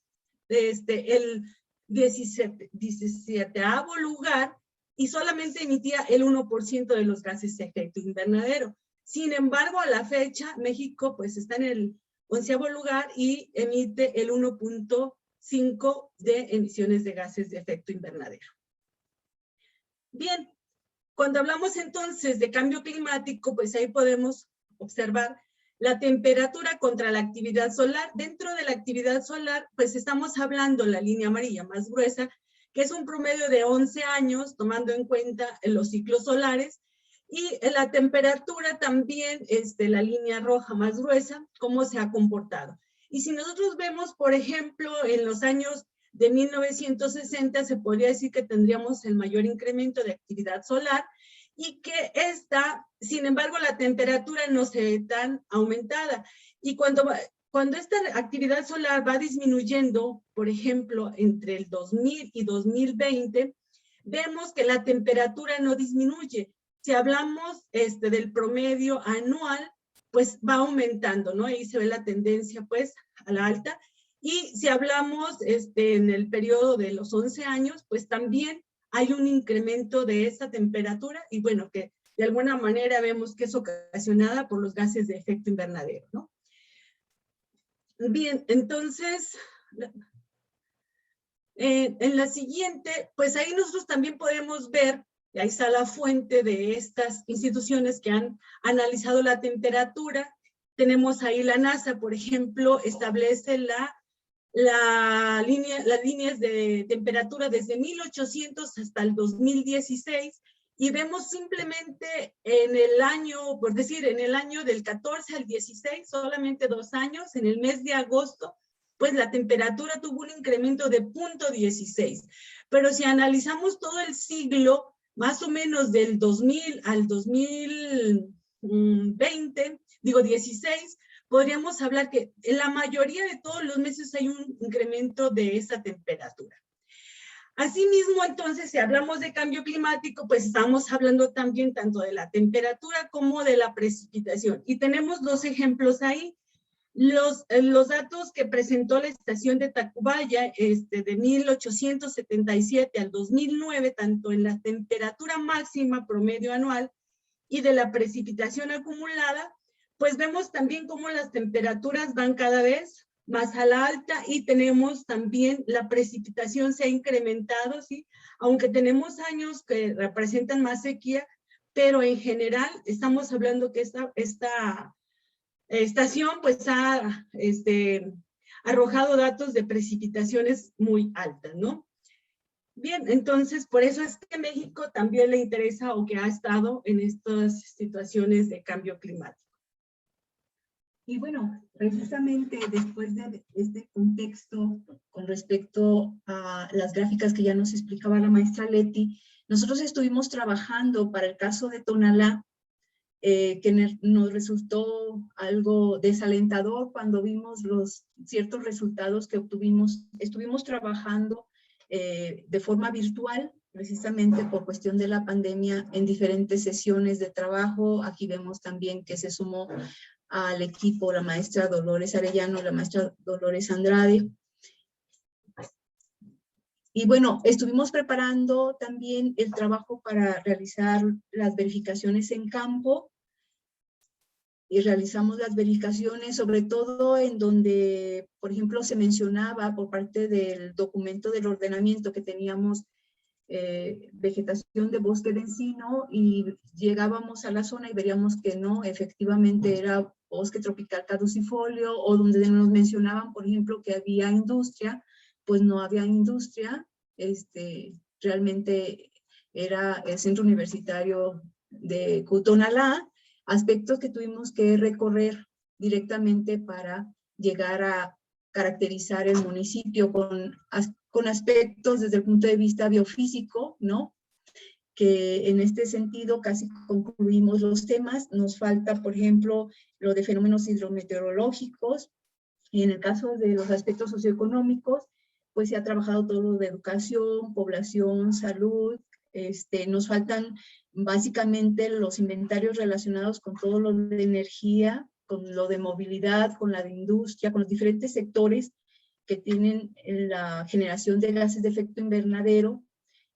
el 17º lugar y solamente emitía el 1% de los gases de efecto invernadero. Sin embargo, a la fecha, México pues está en el 11º lugar y emite el 1.5 de emisiones de gases de efecto invernadero. Bien, cuando hablamos entonces de cambio climático, pues ahí podemos observar la temperatura contra la actividad solar. Dentro de la actividad solar, pues estamos hablando la línea amarilla más gruesa, que es un promedio de 11 años, tomando en cuenta los ciclos solares, y la temperatura también, la línea roja más gruesa, cómo se ha comportado. Y si nosotros vemos, por ejemplo, en los años de 1960, se podría decir que tendríamos el mayor incremento de actividad solar, y que sin embargo, la temperatura no se ve tan aumentada. Y cuando esta actividad solar va disminuyendo, por ejemplo, entre el 2000 y 2020, vemos que la temperatura no disminuye. Si hablamos del promedio anual, pues va aumentando, ¿no? Ahí se ve la tendencia, pues, a la alta. Y si hablamos en el periodo de los 11 años, pues también hay un incremento de esa temperatura y bueno, que de alguna manera vemos que es ocasionada por los gases de efecto invernadero, ¿no? Bien, entonces, en la siguiente, pues ahí nosotros también podemos ver, y ahí está la fuente de estas instituciones que han analizado la temperatura. Tenemos ahí la NASA, por ejemplo, establece las líneas de temperatura desde 1800 hasta el 2016 y vemos simplemente en el año, por decir, en el año del 14 al 16, solamente 2 años, en el mes de agosto, pues la temperatura tuvo un incremento de 0.16. Pero si analizamos todo el siglo, más o menos del 2000 al 2020, 16, podríamos hablar que en la mayoría de todos los meses hay un incremento de esa temperatura. Asimismo, entonces, si hablamos de cambio climático, pues estamos hablando también tanto de la temperatura como de la precipitación. Y tenemos 2 ejemplos ahí. Los datos que presentó la estación de Tacubaya de 1877 al 2009, tanto en la temperatura máxima promedio anual y de la precipitación acumulada, pues vemos también cómo las temperaturas van cada vez más a la alta y tenemos también la precipitación se ha incrementado, ¿sí? Aunque tenemos años que representan más sequía, pero en general estamos hablando que esta estación pues ha arrojado datos de precipitaciones muy altas, ¿no? Bien, entonces por eso es que México también le interesa o que ha estado en estas situaciones de cambio climático. Y bueno, precisamente después de este contexto con respecto a las gráficas que ya nos explicaba la maestra Leti, nosotros estuvimos trabajando para el caso de Tonalá, que nos resultó algo desalentador cuando vimos los ciertos resultados que obtuvimos. Estuvimos trabajando de forma virtual, precisamente por cuestión de la pandemia, en diferentes sesiones de trabajo. Aquí vemos también que se sumó al equipo, la maestra Dolores Arellano, la maestra Dolores Andrade. Y bueno, estuvimos preparando también el trabajo para realizar las verificaciones en campo, y realizamos las verificaciones, sobre todo en donde, por ejemplo, se mencionaba por parte del documento del ordenamiento que teníamos vegetación de bosque de encino, y llegábamos a la zona y veríamos que no, efectivamente era bosque tropical caducifolio, o donde nos mencionaban, por ejemplo, que había industria, pues no había industria, realmente era el centro universitario de Cutonalá, aspectos que tuvimos que recorrer directamente para llegar a caracterizar el municipio con aspectos desde el punto de vista biofísico, ¿no? Que en este sentido casi concluimos los temas. Nos falta, por ejemplo, lo de fenómenos hidrometeorológicos, y en el caso de los aspectos socioeconómicos, pues se ha trabajado todo lo de educación, población, salud. Nos faltan básicamente los inventarios relacionados con todo lo de energía, con lo de movilidad, con la de industria, con los diferentes sectores que tienen la generación de gases de efecto invernadero.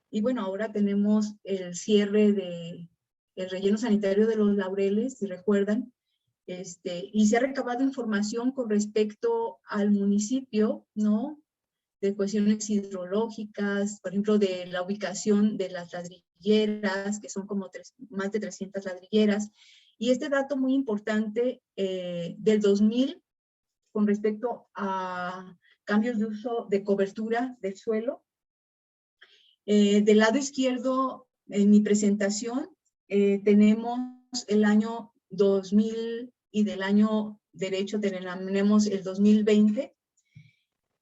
Y bueno, ahora tenemos el cierre del relleno sanitario de Los Laureles, si recuerdan, y se ha recabado información con respecto al municipio, ¿no? De cuestiones hidrológicas, por ejemplo, de la ubicación de las ladrilleras, que son como más de 300 ladrilleras. Y este dato muy importante del 2000, con respecto a cambios de uso de cobertura del suelo. Del lado izquierdo, en mi presentación, tenemos el año 2000, y del año derecho tenemos el 2020.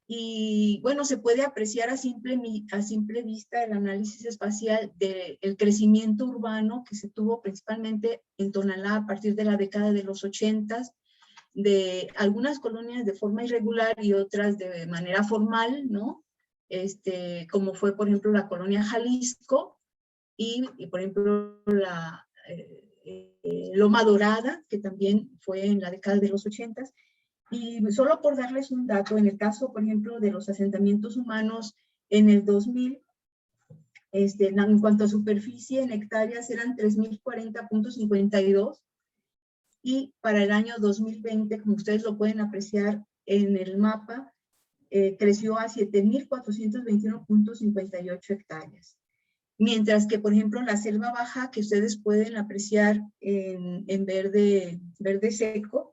Y bueno, se puede apreciar a simple vista el análisis espacial del crecimiento urbano que se tuvo principalmente en Tonalá a partir de la década de los 80s, de algunas colonias de forma irregular y otras de manera formal, ¿no? Como fue, por ejemplo, la colonia Jalisco y por ejemplo, la Loma Dorada, que también fue en la década de los 80s. Y solo por darles un dato, en el caso, por ejemplo, de los asentamientos humanos en el 2000, en cuanto a superficie en hectáreas eran 3.040.52, y para el año 2020, como ustedes lo pueden apreciar en el mapa, creció a 7.421.58 hectáreas. Mientras que, por ejemplo, la selva baja, que ustedes pueden apreciar en verde seco,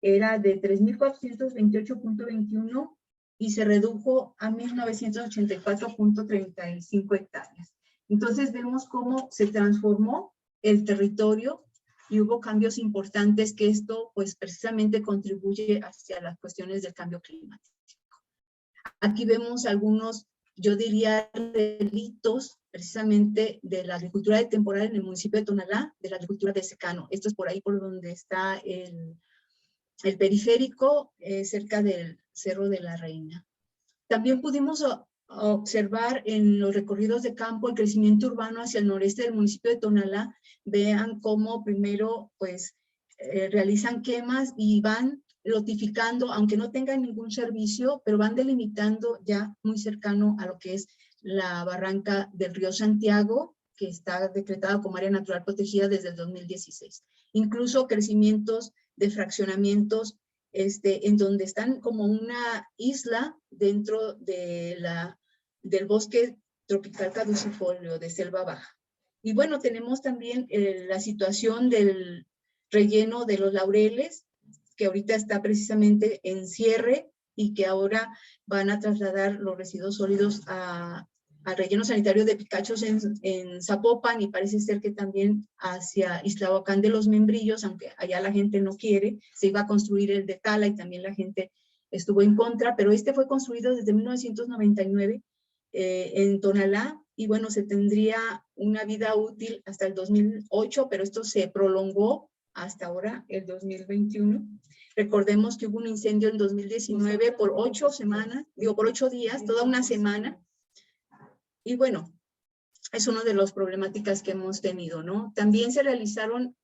era de 3.428.21 y se redujo a 1.984.35 hectáreas. Entonces vemos cómo se transformó el territorio y hubo cambios importantes, que esto pues precisamente contribuye hacia las cuestiones del cambio climático. Aquí vemos algunos, yo diría, delitos precisamente de la agricultura de temporal en el municipio de Tonalá, de la agricultura de secano. Esto es por ahí por donde está el periférico, cerca del Cerro de la Reina. También pudimos observar en los recorridos de campo el crecimiento urbano hacia el noreste del municipio de Tonalá. Vean cómo primero pues realizan quemas y van lotificando, aunque no tengan ningún servicio, pero van delimitando ya muy cercano a lo que es la barranca del río Santiago, que está decretada como área natural protegida desde el 2016. Incluso crecimientos de fraccionamientos en donde están como una isla dentro de del bosque tropical caducifolio de selva baja. Y bueno, tenemos también la situación del relleno de Los Laureles, que ahorita está precisamente en cierre y que ahora van a trasladar los residuos sólidos al relleno sanitario de Picachos en Zapopan, y parece ser que también hacia Islahuacán de los Membrillos, aunque allá la gente no quiere. Se iba a construir el de Tala y también la gente estuvo en contra, pero fue construido desde 1999 en Tonalá, y bueno, se tendría una vida útil hasta el 2008, pero esto se prolongó hasta ahora, el 2021. Recordemos que hubo un incendio en 2019 por 8 días, toda una semana. Y bueno, Es una de las problemáticas que hemos tenido, ¿no? También se realizaron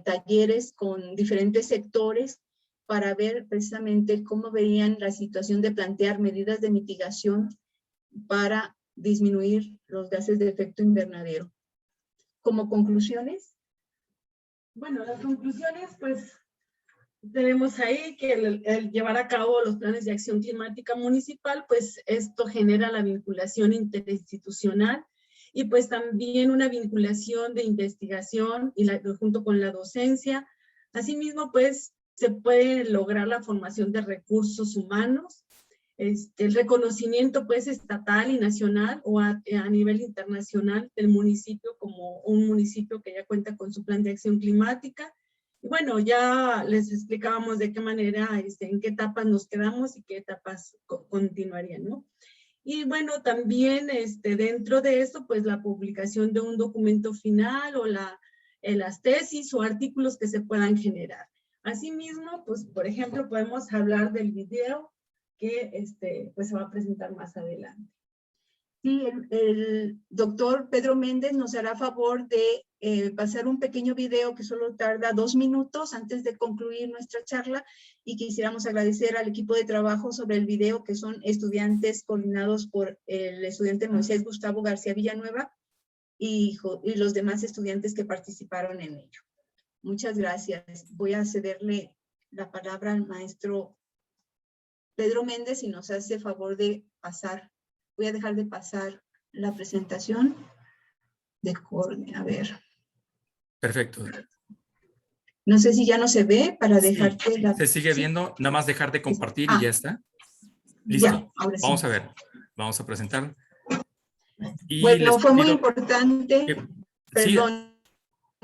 talleres con diferentes sectores para ver precisamente cómo veían la situación de plantear medidas de mitigación para disminuir los gases de efecto invernadero. Como conclusiones. Bueno, las conclusiones, pues, tenemos ahí que el llevar a cabo los planes de acción climática municipal, pues esto genera la vinculación interinstitucional y pues también una vinculación de investigación y junto con la docencia. Asimismo, pues se puede lograr la formación de recursos humanos, el reconocimiento pues estatal y nacional o a nivel internacional del municipio como un municipio que ya cuenta con su plan de acción climática. Y bueno, ya les explicábamos de qué manera, en qué etapas nos quedamos y qué etapas continuarían, ¿no? Y bueno, también dentro de esto, pues la publicación de un documento final o las tesis o artículos que se puedan generar. Asimismo, pues por ejemplo, podemos hablar del video que pues se va a presentar más adelante. Sí, el doctor Pedro Méndez nos hará favor de pasar un pequeño video que solo tarda 2 minutos antes de concluir nuestra charla, y quisiéramos agradecer al equipo de trabajo sobre el video, que son estudiantes coordinados por el estudiante Moisés Gustavo García Villanueva y los demás estudiantes que participaron en ello. Muchas gracias. Voy a cederle la palabra al maestro Pedro Méndez y nos hace favor de pasar. Voy a dejar de pasar la presentación de Corne. A ver. Perfecto. No sé si ya no se ve para Sí, dejarte se sigue viendo, nada más dejar de compartir y ya está. Listo. Ya, ahora sí. Vamos a ver. Vamos a presentar. Y bueno, fue muy pido importante. que, Perdón.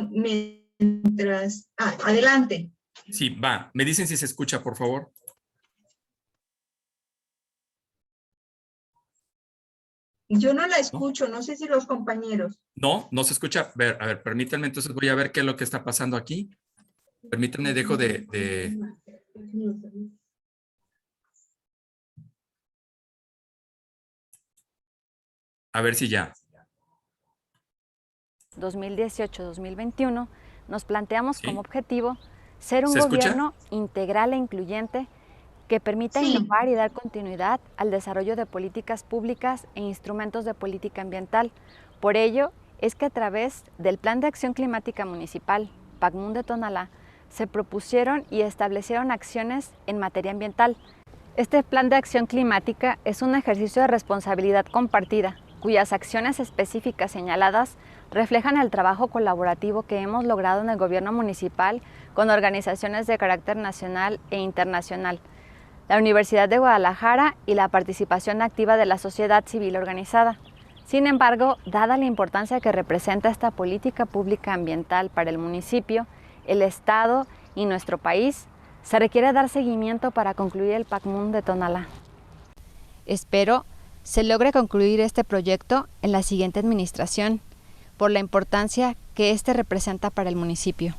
Mientras. Adelante. Sí, va. Me dicen si se escucha, por favor. Yo no la escucho, no sé si los compañeros. No, no se escucha. A ver, permítanme, entonces voy a ver qué es lo que está pasando aquí. Permítanme, dejo de... A ver si ya. 2018-2021, nos planteamos ¿Sí? como objetivo ser un ¿Se escucha? gobierno integral e incluyente que permita innovar y dar continuidad al desarrollo de políticas públicas e instrumentos de política ambiental. Por ello, es que a través del Plan de Acción Climática Municipal, PACMUN de Tonalá, se propusieron y establecieron acciones en materia ambiental. Este Plan de Acción Climática es un ejercicio de responsabilidad compartida, cuyas acciones específicas señaladas reflejan el trabajo colaborativo que hemos logrado en el gobierno municipal con organizaciones de carácter nacional e internacional, la Universidad de Guadalajara y la participación activa de la sociedad civil organizada. Sin embargo, dada la importancia que representa esta política pública ambiental para el municipio, el Estado y nuestro país, se requiere dar seguimiento para concluir el PACMUN de Tonalá. Espero se logre concluir este proyecto en la siguiente administración, por la importancia que este representa para el municipio.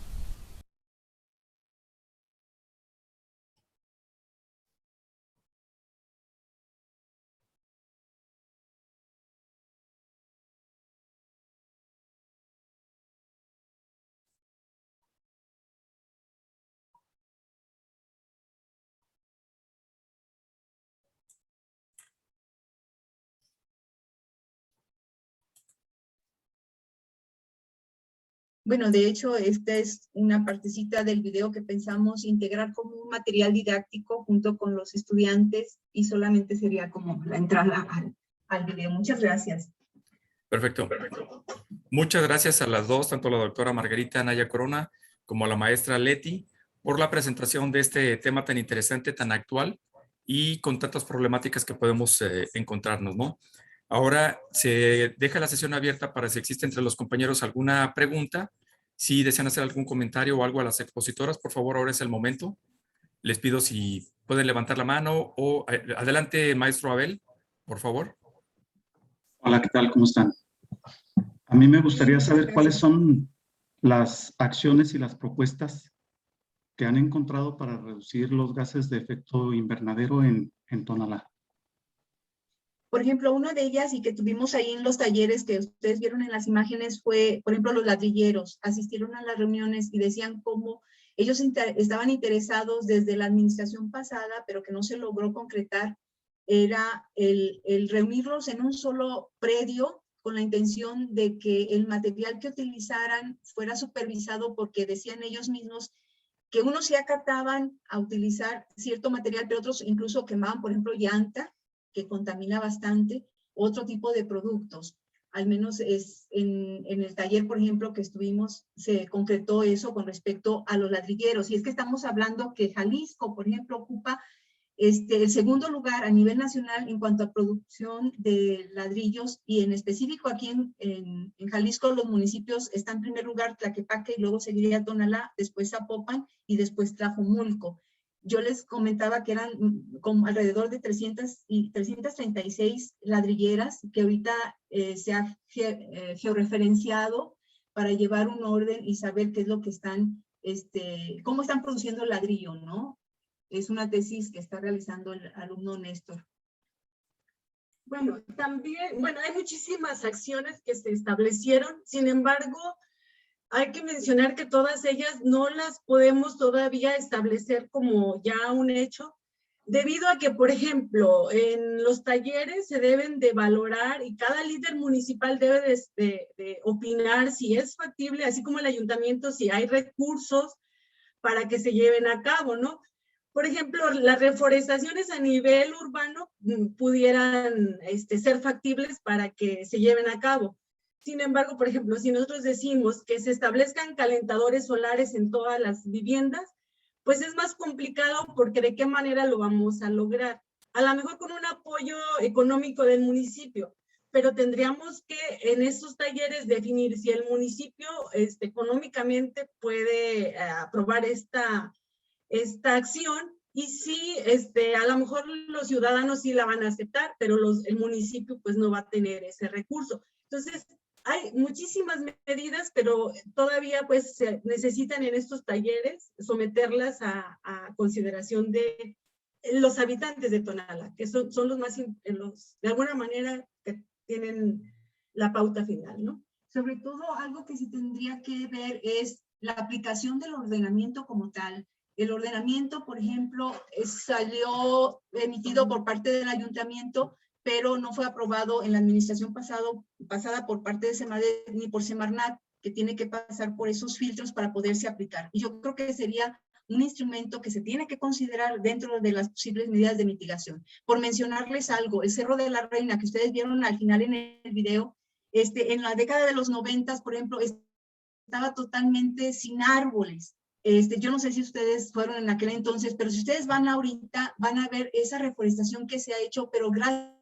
Bueno, de hecho, esta es una partecita del video que pensamos integrar como un material didáctico junto con los estudiantes, y solamente sería como la entrada al video. Muchas gracias. Perfecto. Muchas gracias a las dos, tanto la doctora Margarita Anaya Corona como a la maestra Leti, por la presentación de este tema tan interesante, tan actual y con tantas problemáticas que podemos encontrarnos, ¿no? Ahora se deja la sesión abierta para si existe entre los compañeros alguna pregunta. Si desean hacer algún comentario o algo a las expositoras, por favor, ahora es el momento. Les pido si pueden levantar la mano o adelante, maestro Abel, por favor. Hola, ¿qué tal? ¿Cómo están? A mí me gustaría saber cuáles son las acciones y las propuestas que han encontrado para reducir los gases de efecto invernadero en Tonalá. Por ejemplo, una de ellas y que tuvimos ahí en los talleres que ustedes vieron en las imágenes fue, por ejemplo, los ladrilleros. Asistieron a las reuniones y decían cómo ellos estaban interesados desde la administración pasada, pero que no se logró concretar, era el reunirlos en un solo predio con la intención de que el material que utilizaran fuera supervisado, porque decían ellos mismos que unos se acataban a utilizar cierto material, pero otros incluso quemaban, por ejemplo, llanta, que contamina bastante, otro tipo de productos. Al menos en el taller, por ejemplo, que estuvimos, se concretó eso con respecto a los ladrilleros. Y es que estamos hablando que Jalisco, por ejemplo, ocupa el segundo lugar a nivel nacional en cuanto a producción de ladrillos, y en específico aquí en Jalisco los municipios están en primer lugar Tlaquepaque, y luego seguiría Tonalá, después Zapopan y después Tlajomulco. Yo les comentaba que eran como alrededor de 336 ladrilleras que ahorita se ha georreferenciado para llevar un orden y saber qué es lo que están, cómo están produciendo el ladrillo, ¿no? Es una tesis que está realizando el alumno Néstor. Bueno, también, hay muchísimas acciones que se establecieron, sin embargo, hay que mencionar que todas ellas no las podemos todavía establecer como ya un hecho, debido a que, por ejemplo, en los talleres se deben de valorar y cada líder municipal debe de opinar si es factible, así como el ayuntamiento, si hay recursos para que se lleven a cabo, ¿no? Por ejemplo, las reforestaciones a nivel urbano pudieran ser factibles para que se lleven a cabo. Sin embargo, por ejemplo, si nosotros decimos que se establezcan calentadores solares en todas las viviendas, pues es más complicado porque ¿de qué manera lo vamos a lograr? A lo mejor con un apoyo económico del municipio, pero tendríamos que en estos talleres definir si el municipio económicamente puede aprobar esta acción, y sí, a lo mejor los ciudadanos sí la van a aceptar, pero el municipio pues no va a tener ese recurso. Entonces, hay muchísimas medidas, pero todavía pues se necesitan en estos talleres someterlas a consideración de los habitantes de Tonalá, que son los más, de alguna manera, que tienen la pauta final, ¿no? Sobre todo, algo que se tendría que ver es la aplicación del ordenamiento como tal. El ordenamiento, por ejemplo, salió emitido por parte del ayuntamiento, pero no fue aprobado en la administración pasada por parte de Semarnat ni por Semarnat, que tiene que pasar por esos filtros para poderse aplicar. Y yo creo que sería un instrumento que se tiene que considerar dentro de las posibles medidas de mitigación. Por mencionarles algo, el Cerro de la Reina, que ustedes vieron al final en el video, en la década de los 90, por ejemplo, estaba totalmente sin árboles. Yo no sé si ustedes fueron en aquel entonces, pero si ustedes van ahorita, van a ver esa reforestación que se ha hecho, pero gracias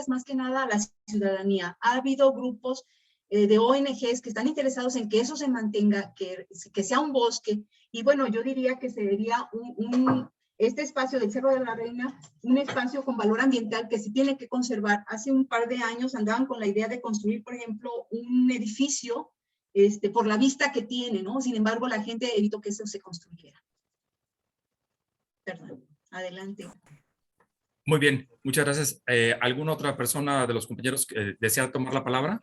más que nada a la ciudadanía. Ha habido grupos de ONGs que están interesados en que eso se mantenga, que sea un bosque. Y bueno, yo diría que sería este espacio del Cerro de la Reina, un espacio con valor ambiental que se tiene que conservar. Hace un par de años andaban con la idea de construir, por ejemplo, un edificio por la vista que tiene, ¿no? Sin embargo, la gente evitó que eso se construyera. Perdón, adelante. Muy bien, muchas gracias. ¿Alguna otra persona de los compañeros desea tomar la palabra?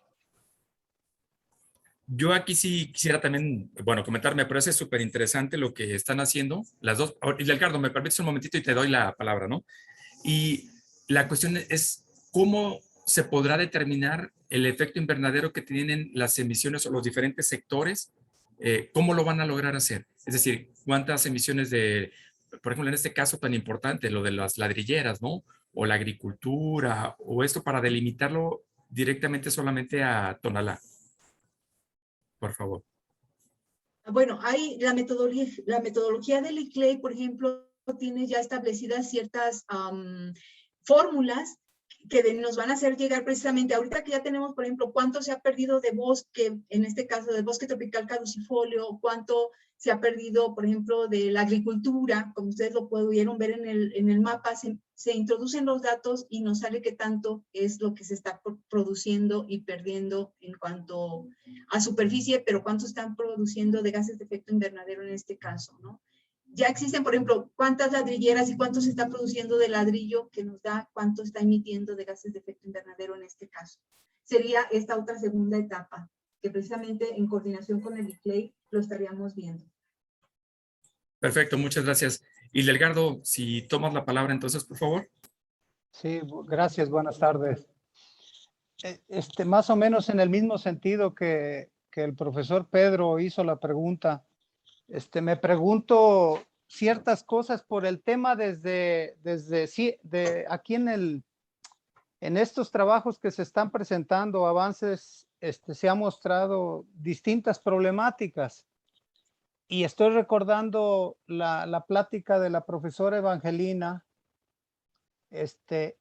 Yo aquí sí quisiera también, comentar, me parece súper interesante lo que están haciendo las dos. Y Edgardo, me permites un momentito y te doy la palabra, ¿no? Y la cuestión es cómo se podrá determinar el efecto invernadero que tienen las emisiones o los diferentes sectores, cómo lo van a lograr hacer. Es decir, cuántas emisiones por ejemplo, en este caso tan importante, lo de las ladrilleras, ¿no? O la agricultura, o esto para delimitarlo directamente solamente a Tonalá. Por favor. Bueno, hay la metodología del ICLEI, por ejemplo, tiene ya establecidas ciertas fórmulas que nos van a hacer llegar precisamente, ahorita que ya tenemos, por ejemplo, cuánto se ha perdido de bosque, en este caso del bosque tropical caducifolio, cuánto se ha perdido, por ejemplo, de la agricultura, como ustedes lo pudieron ver en el mapa, se introducen los datos y nos sale qué tanto es lo que se está produciendo y perdiendo en cuanto a superficie, pero cuánto están produciendo de gases de efecto invernadero en este caso, ¿no? Ya existen, por ejemplo, cuántas ladrilleras y cuánto se está produciendo de ladrillo que nos da cuánto está emitiendo de gases de efecto invernadero en este caso. Sería esta otra segunda etapa, que precisamente en coordinación con el ICLEI lo estaríamos viendo. Perfecto, muchas gracias. Y Delgado, si tomas la palabra entonces, por favor. Sí, gracias, buenas tardes. Más o menos en el mismo sentido que el profesor Pedro hizo la pregunta, me pregunto ciertas cosas por el tema desde aquí en estos trabajos que se están presentando, avances, se han mostrado distintas problemáticas. Y estoy recordando la plática de la profesora Evangelina,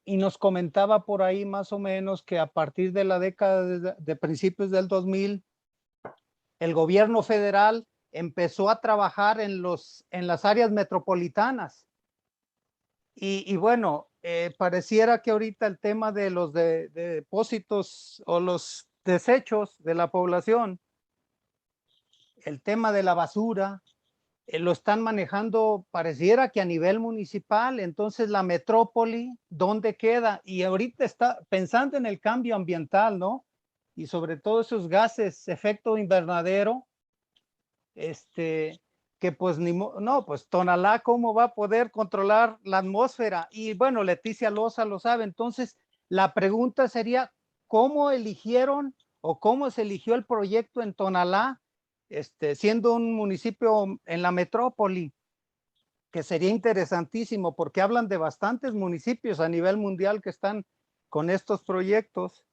y nos comentaba por ahí más o menos que a partir de la década de principios del 2000, el gobierno federal empezó a trabajar en las áreas metropolitanas. Y bueno, pareciera que ahorita el tema de los depósitos o los desechos de la población, el tema de la basura, lo están manejando, pareciera que a nivel municipal. Entonces la metrópoli, ¿dónde queda? Y ahorita está pensando en el cambio ambiental, ¿no? Y sobre todo esos gases, efecto invernadero, que pues pues Tonalá, ¿cómo va a poder controlar la atmósfera? Y bueno, Leticia Loza lo sabe. Entonces la pregunta sería, ¿cómo eligieron o cómo se eligió el proyecto en Tonalá? Siendo un municipio en la metrópoli, que sería interesantísimo porque hablan de bastantes municipios a nivel mundial que están con estos proyectos.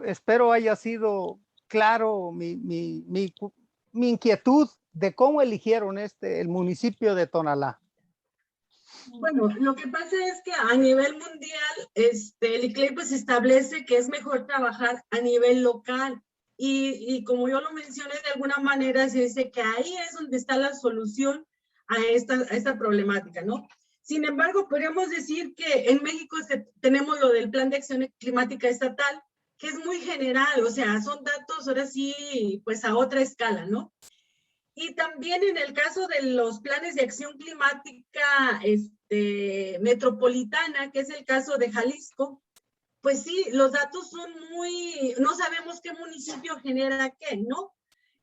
Espero haya sido claro mi inquietud de cómo eligieron el municipio de Tonalá. Bueno, lo que pasa es que a nivel mundial, el ICLEI pues establece que es mejor trabajar a nivel local. Y como yo lo mencioné, de alguna manera se dice que ahí es donde está la solución a esta problemática, ¿no? Sin embargo, podríamos decir que en México tenemos lo del Plan de Acción Climática Estatal, que es muy general, o sea, son datos ahora sí, pues a otra escala, ¿no? Y también en el caso de los planes de acción climática metropolitana, que es el caso de Jalisco, pues sí, los datos son no sabemos qué municipio genera qué, ¿no?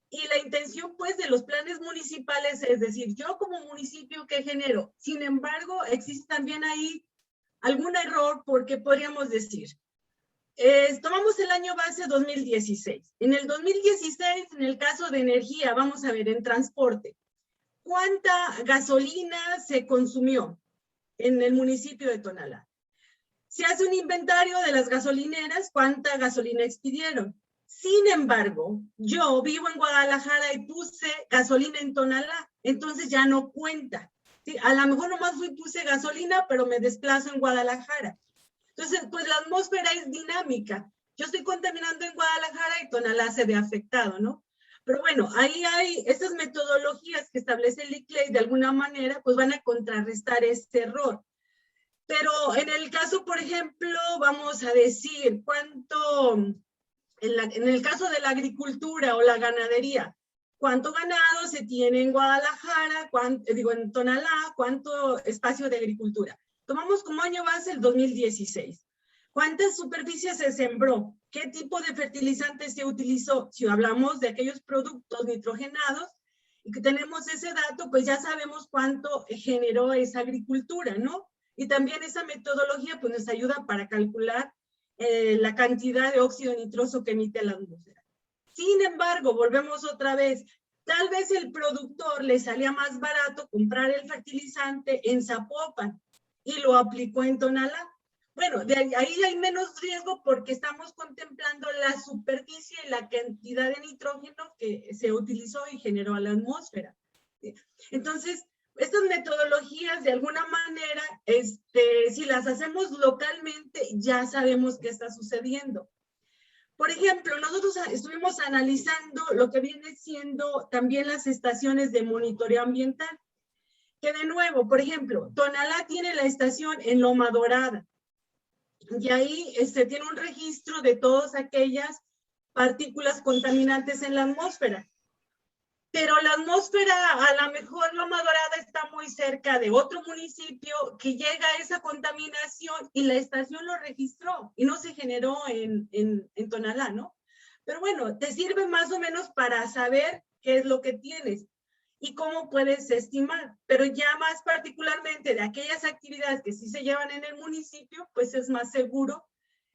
Y la intención, pues, de los planes municipales es decir, yo como municipio, ¿qué genero? Sin embargo, existe también ahí algún error porque podríamos decir, tomamos el año base 2016. En el 2016, en el caso de energía, vamos a ver, en transporte, ¿cuánta gasolina se consumió en el municipio de Tonalá? Se hace un inventario de las gasolineras, cuánta gasolina expidieron. Sin embargo, yo vivo en Guadalajara y puse gasolina en Tonalá, entonces ya no cuenta. ¿Sí? A lo mejor nomás puse gasolina, pero me desplazo en Guadalajara. Entonces, pues la atmósfera es dinámica. Yo estoy contaminando en Guadalajara y Tonalá se ve afectado, ¿no? Pero bueno, ahí hay estas metodologías que establece el ICLEI, de alguna manera, pues van a contrarrestar este error. Pero en el caso, por ejemplo, vamos a decir cuánto, en el caso de la agricultura o la ganadería, cuánto ganado se tiene en Guadalajara, en Tonalá, cuánto espacio de agricultura. Tomamos como año base el 2016. ¿Cuántas superficies se sembró? ¿Qué tipo de fertilizantes se utilizó? Si hablamos de aquellos productos nitrogenados y que tenemos ese dato, pues ya sabemos cuánto generó esa agricultura, ¿no? Y también esa metodología pues nos ayuda para calcular la cantidad de óxido nitroso que emite la atmósfera. Sin embargo, volvemos otra vez, tal vez el productor le salía más barato comprar el fertilizante en Zapopan y lo aplicó en Tonalá. Bueno, de ahí hay menos riesgo porque estamos contemplando la superficie y la cantidad de nitrógeno que se utilizó y generó a la atmósfera. Entonces, estas metodologías, de alguna manera, si las hacemos localmente, ya sabemos qué está sucediendo. Por ejemplo, nosotros estuvimos analizando lo que viene siendo también las estaciones de monitoreo ambiental. Que de nuevo, por ejemplo, Tonalá tiene la estación en Loma Dorada. Y ahí tiene un registro de todas aquellas partículas contaminantes en la atmósfera. pero la atmósfera, a lo mejor Loma Dorada está muy cerca de otro municipio que llega a esa contaminación y la estación lo registró y no se generó en Tonalá, ¿no? Pero bueno, te sirve más o menos para saber qué es lo que tienes y cómo puedes estimar, pero ya más particularmente de aquellas actividades que sí se llevan en el municipio, pues es más seguro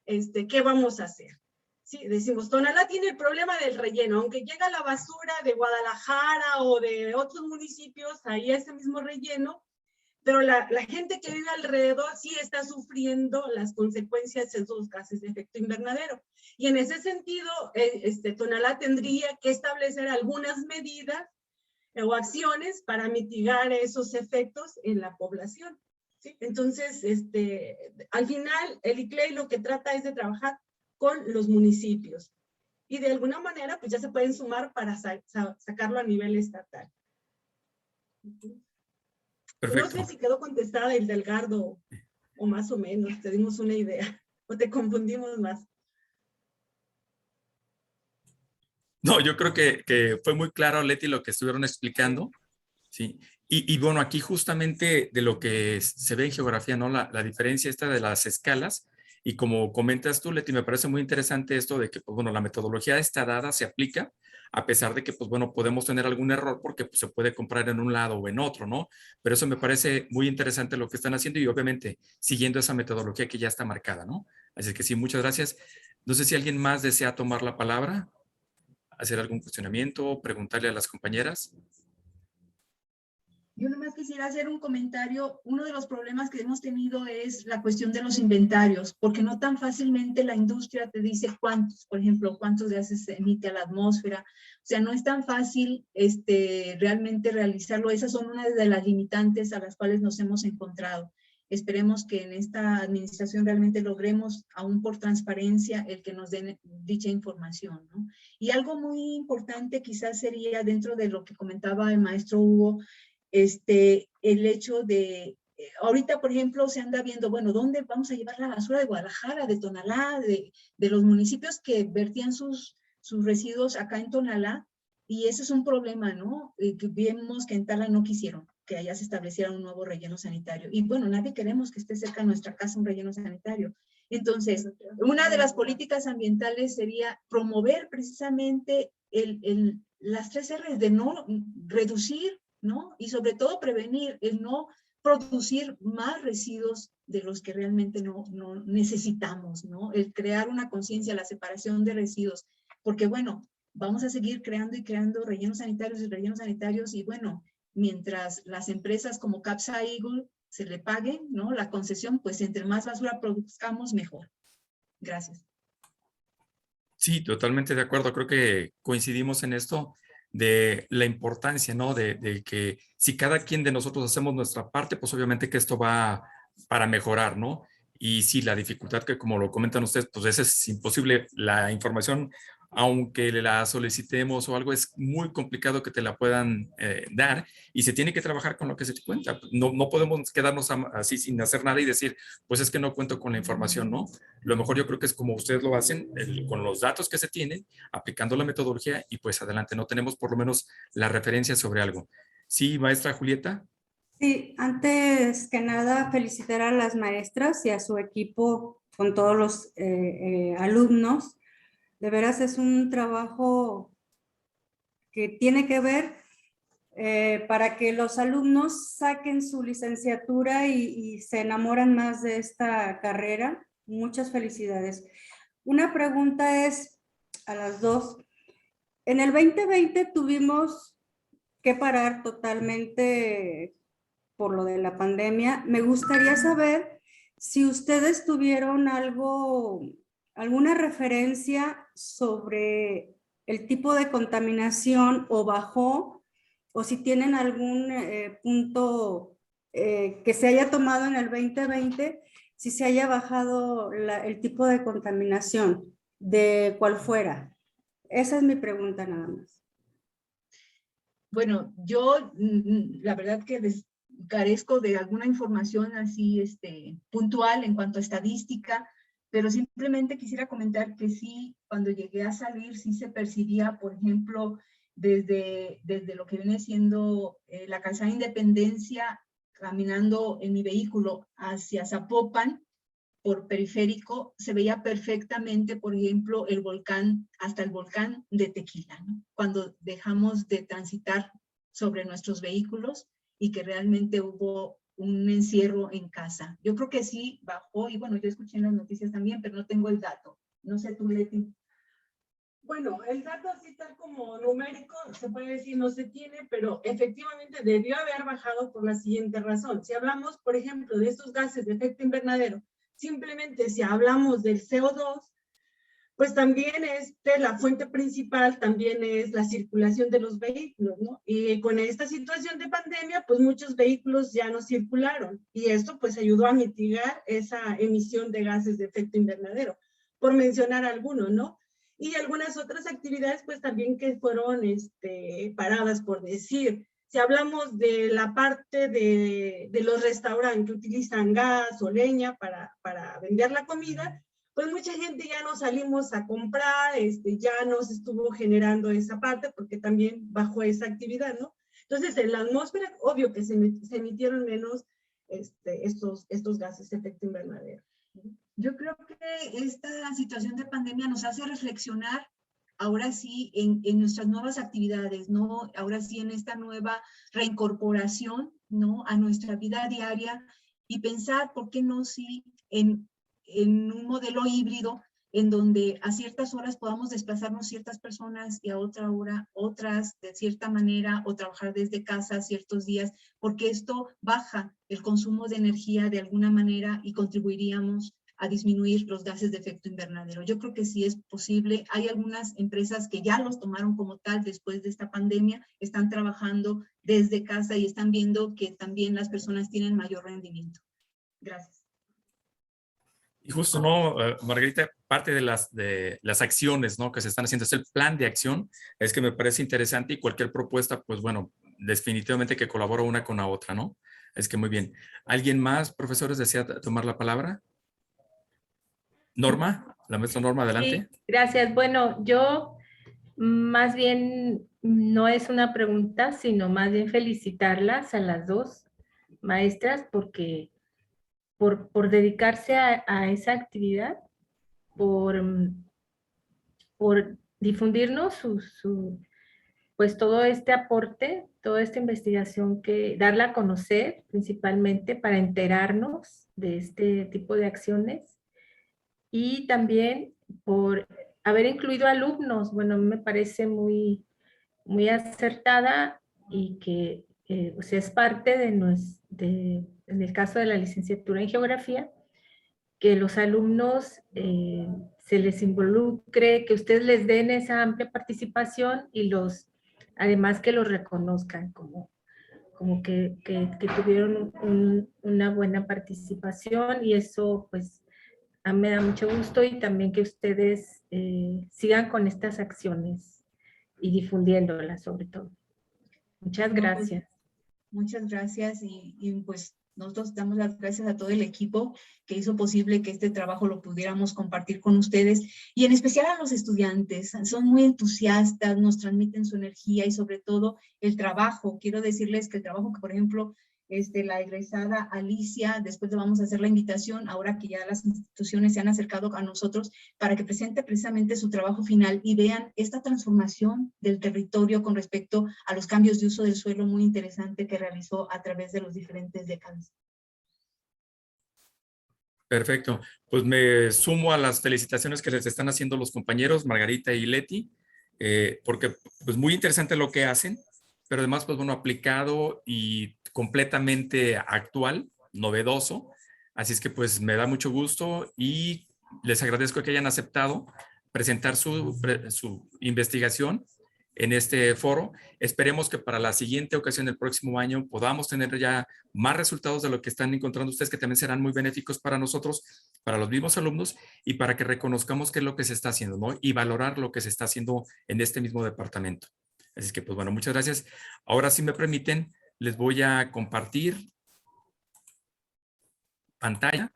qué vamos a hacer. Sí, decimos, Tonalá tiene el problema del relleno, aunque llega la basura de Guadalajara o de otros municipios, ahí ese mismo relleno, pero la gente que vive alrededor sí está sufriendo las consecuencias de esos gases de efecto invernadero. Y en ese sentido, Tonalá tendría que establecer algunas medidas o acciones para mitigar esos efectos en la población. ¿Sí? Entonces, al final, el ICLEI lo que trata es de trabajar con los municipios. Y de alguna manera, pues ya se pueden sumar para sacarlo a nivel estatal. Perfecto. No sé si quedó contestada el Delgado, o más o menos, te dimos una idea, o te confundimos más. No, yo creo que fue muy claro, Leti, lo que estuvieron explicando. Sí. Y bueno, aquí justamente de lo que se ve en geografía, ¿no? La diferencia esta de las escalas. Y como comentas tú, Leti, me parece muy interesante esto de que, pues bueno, la metodología está dada, se aplica, a pesar de que, pues bueno, podemos tener algún error porque pues, se puede comprar en un lado o en otro, ¿no? Pero eso me parece muy interesante lo que están haciendo y obviamente siguiendo esa metodología que ya está marcada, ¿no? Así que sí, muchas gracias. No sé si alguien más desea tomar la palabra, hacer algún cuestionamiento, preguntarle a las compañeras. Yo nomás quisiera hacer un comentario. Uno de los problemas que hemos tenido es la cuestión de los inventarios, porque no tan fácilmente la industria te dice cuántos, por ejemplo, cuántos gases se emite a la atmósfera. O sea, no es tan fácil realmente realizarlo. Esas son una de las limitantes a las cuales nos hemos encontrado. Esperemos que en esta administración realmente logremos, aún por transparencia, el que nos den dicha información, ¿no? Y algo muy importante quizás sería, dentro de lo que comentaba el maestro Hugo, el hecho de, ahorita por ejemplo se anda viendo, bueno, ¿dónde vamos a llevar la basura de Guadalajara, de Tonalá, de los municipios que vertían sus residuos acá en Tonalá? Y ese es un problema, ¿no? Que vemos que en Tala no quisieron que allá se estableciera un nuevo relleno sanitario. Y bueno, nadie queremos que esté cerca de nuestra casa un relleno sanitario. Entonces, una de las políticas ambientales sería promover precisamente las 3 R's de no reducir, ¿no? Y sobre todo prevenir, el no producir más residuos de los que realmente no necesitamos, ¿no? El crear una conciencia, la separación de residuos, porque bueno, vamos a seguir creando y creando rellenos sanitarios y bueno, mientras las empresas como Capsa Eagle se le paguen, ¿no? La concesión, pues entre más basura produzcamos, mejor. Gracias. Sí, totalmente de acuerdo. Creo que coincidimos en esto de la importancia, ¿no? De que si cada quien de nosotros hacemos nuestra parte, pues obviamente que esto va para mejorar, ¿no? Y sí, la dificultad que como lo comentan ustedes, pues eso es imposible. La información, aunque la solicitemos o algo, es muy complicado que te la puedan dar y se tiene que trabajar con lo que se te cuenta. No podemos quedarnos así sin hacer nada y decir, pues es que no cuento con la información, ¿no? Lo mejor yo creo que es como ustedes lo hacen, con los datos que se tienen, aplicando la metodología y pues adelante, no tenemos por lo menos la referencia sobre algo. Sí, maestra Julieta. Sí, antes que nada felicitar a las maestras y a su equipo con todos los alumnos. De veras es un trabajo que tiene que ver para que los alumnos saquen su licenciatura y se enamoran más de esta carrera. Muchas felicidades. Una pregunta es a las dos. En el 2020 tuvimos que parar totalmente por lo de la pandemia. Me gustaría saber si ustedes tuvieron alguna referencia sobre el tipo de contaminación o bajó, o si tienen algún punto que se haya tomado en el 2020, si se haya bajado el tipo de contaminación, de cual fuera. Esa es mi pregunta nada más. Bueno, yo la verdad que carezco de alguna información así puntual en cuanto a estadística, pero simplemente quisiera comentar que sí, cuando llegué a salir, sí se percibía, por ejemplo, desde lo que viene siendo la calzada Independencia, caminando en mi vehículo hacia Zapopan, por periférico, se veía perfectamente, por ejemplo, el volcán, hasta el volcán de Tequila, ¿no? Cuando dejamos de transitar sobre nuestros vehículos y que realmente hubo un encierro en casa. Yo creo que sí bajó, y bueno, yo escuché en las noticias también, pero no tengo el dato. No sé tú, Leti. Bueno, el dato así tal como numérico, se puede decir, no se tiene, pero efectivamente debió haber bajado por la siguiente razón. Si hablamos, por ejemplo, de estos gases de efecto invernadero, simplemente si hablamos del CO2, pues también la fuente principal también es la circulación de los vehículos, ¿no? Y con esta situación de pandemia, pues muchos vehículos ya no circularon, y esto pues ayudó a mitigar esa emisión de gases de efecto invernadero, por mencionar algunos, ¿no? Y algunas otras actividades pues también que fueron paradas, por decir. Si hablamos de la parte de los restaurantes que utilizan gas o leña para vender la comida, pues mucha gente ya no salimos a comprar, ya nos estuvo generando esa parte porque también bajó esa actividad, ¿no? Entonces, en la atmósfera, obvio que se emitieron menos estos gases de efecto invernadero. Yo creo que esta situación de pandemia nos hace reflexionar ahora sí en nuestras nuevas actividades, ¿no? Ahora sí en esta nueva reincorporación, ¿no? A nuestra vida diaria, y pensar, ¿por qué no sí en un modelo híbrido en donde a ciertas horas podamos desplazarnos ciertas personas y a otra hora otras de cierta manera, o trabajar desde casa ciertos días, porque esto baja el consumo de energía de alguna manera y contribuiríamos a disminuir los gases de efecto invernadero. Yo creo que sí es posible. Hay algunas empresas que ya los tomaron como tal después de esta pandemia, están trabajando desde casa y están viendo que también las personas tienen mayor rendimiento. Gracias. Y justo, ¿no, Margarita? Parte de las acciones, ¿no?, que se están haciendo, es el plan de acción, es que me parece interesante, y cualquier propuesta, pues bueno, definitivamente que colabora una con la otra, ¿no? Es que muy bien. ¿Alguien más, profesores, desea tomar la palabra? Norma, la maestra Norma, adelante. Sí, gracias. Bueno, yo más bien no es una pregunta, sino más bien felicitarlas a las dos maestras porque por dedicarse a esa actividad, por difundirnos pues todo este aporte, toda esta investigación, darla a conocer principalmente para enterarnos de este tipo de acciones, y también por haber incluido alumnos. Bueno, me parece muy, muy acertada, y que o sea, es parte en el caso de la licenciatura en geografía, que los alumnos se les involucre, que ustedes les den esa amplia participación, y además que los reconozcan como que tuvieron una buena participación, y eso pues a mí me da mucho gusto, y también que ustedes sigan con estas acciones y difundiéndolas sobre todo. Muchas gracias. Muchas gracias, y pues nosotros damos las gracias a todo el equipo que hizo posible que este trabajo lo pudiéramos compartir con ustedes, y en especial a los estudiantes. Son muy entusiastas, nos transmiten su energía y sobre todo el trabajo. Quiero decirles que el trabajo que, por ejemplo, la egresada Alicia, después le vamos a hacer la invitación, ahora que ya las instituciones se han acercado a nosotros, para que presente precisamente su trabajo final y vean esta transformación del territorio con respecto a los cambios de uso del suelo muy interesante que realizó a través de los diferentes décadas. Perfecto. Pues me sumo a las felicitaciones que les están haciendo los compañeros Margarita y Leti, porque pues muy interesante lo que hacen, pero además pues bueno, aplicado y completamente actual, novedoso. Así es que pues me da mucho gusto, y les agradezco que hayan aceptado presentar su investigación en este foro. Esperemos que para la siguiente ocasión, el próximo año, podamos tener ya más resultados de lo que están encontrando ustedes, que también serán muy benéficos para nosotros, para los mismos alumnos, y para que reconozcamos qué es lo que se está haciendo, ¿no? Y valorar lo que se está haciendo en este mismo departamento. Así que, pues bueno, muchas gracias. Ahora, si me permiten, les voy a compartir pantalla,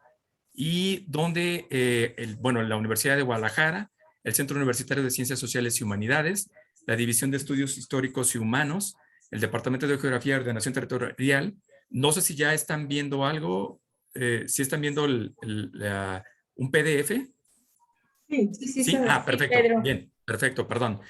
y donde, bueno, la Universidad de Guadalajara, el Centro Universitario de Ciencias Sociales y Humanidades, la División de Estudios Históricos y Humanos, el Departamento de Geografía y Ordenación Territorial. No sé si ya están viendo algo, si están viendo un PDF. Sí, Sí, perfecto, Pedro. bien, perfecto, perdón.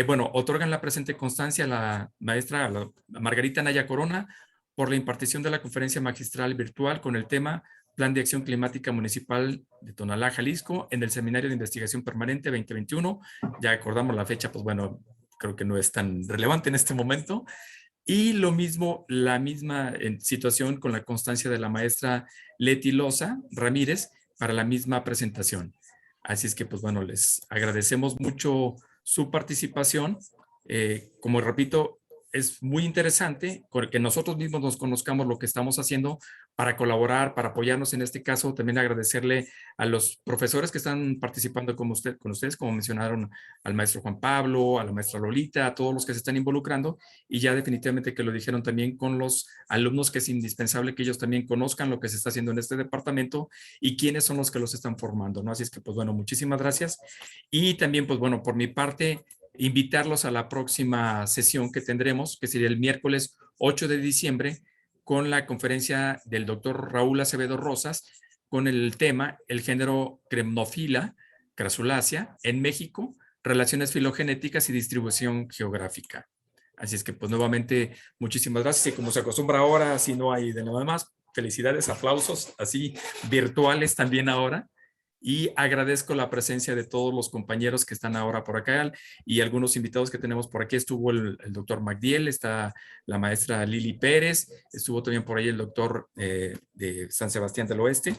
Bueno, otorgan la presente constancia a la maestra a Margarita Naya Corona por la impartición de la conferencia magistral virtual con el tema Plan de Acción Climática Municipal de Tonalá, Jalisco, en el Seminario de Investigación Permanente 2021. Ya acordamos la fecha, pues bueno, creo que no es tan relevante en este momento. Y lo mismo, la misma situación con la constancia de la maestra Leti Loza Ramírez para la misma presentación. Así es que, pues bueno, les agradecemos mucho su participación. Como repito, es muy interesante que nosotros mismos nos conozcamos lo que estamos haciendo para colaborar, para apoyarnos en este caso. También agradecerle a los profesores que están participando con ustedes, como mencionaron al maestro Juan Pablo, a la maestra Lolita, a todos los que se están involucrando, y ya definitivamente que lo dijeron también con los alumnos, que es indispensable que ellos también conozcan lo que se está haciendo en este departamento y quiénes son los que los están formando, ¿no? Así es que, pues bueno, muchísimas gracias. Y también, pues bueno, por mi parte, invitarlos a la próxima sesión que tendremos, que sería el miércoles 8 de diciembre, con la conferencia del doctor Raúl Acevedo Rosas, con el tema El género Cremnophylla crasulaceae en México, relaciones filogenéticas y distribución geográfica. Así es que, pues nuevamente, muchísimas gracias. Y como se acostumbra ahora, si no hay de nada más, felicidades, aplausos, así virtuales también ahora. Y agradezco la presencia de todos los compañeros que están ahora por acá y algunos invitados que tenemos por aquí. Estuvo el doctor Magdiel, está la maestra Lili Pérez, estuvo también por ahí el doctor de San Sebastián del Oeste.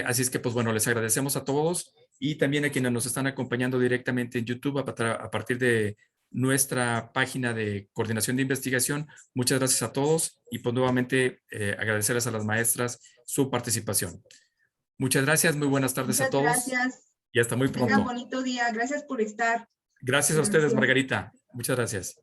Así es que, pues bueno, les agradecemos a todos y también a quienes nos están acompañando directamente en YouTube a partir de nuestra página de coordinación de investigación. Muchas gracias a todos y pues nuevamente agradecerles a las maestras su participación. Muchas gracias, muy buenas tardes a todos. Gracias. Y hasta muy pronto. Tengan bonito día. Gracias por estar. Gracias a ustedes, Margarita. Muchas gracias.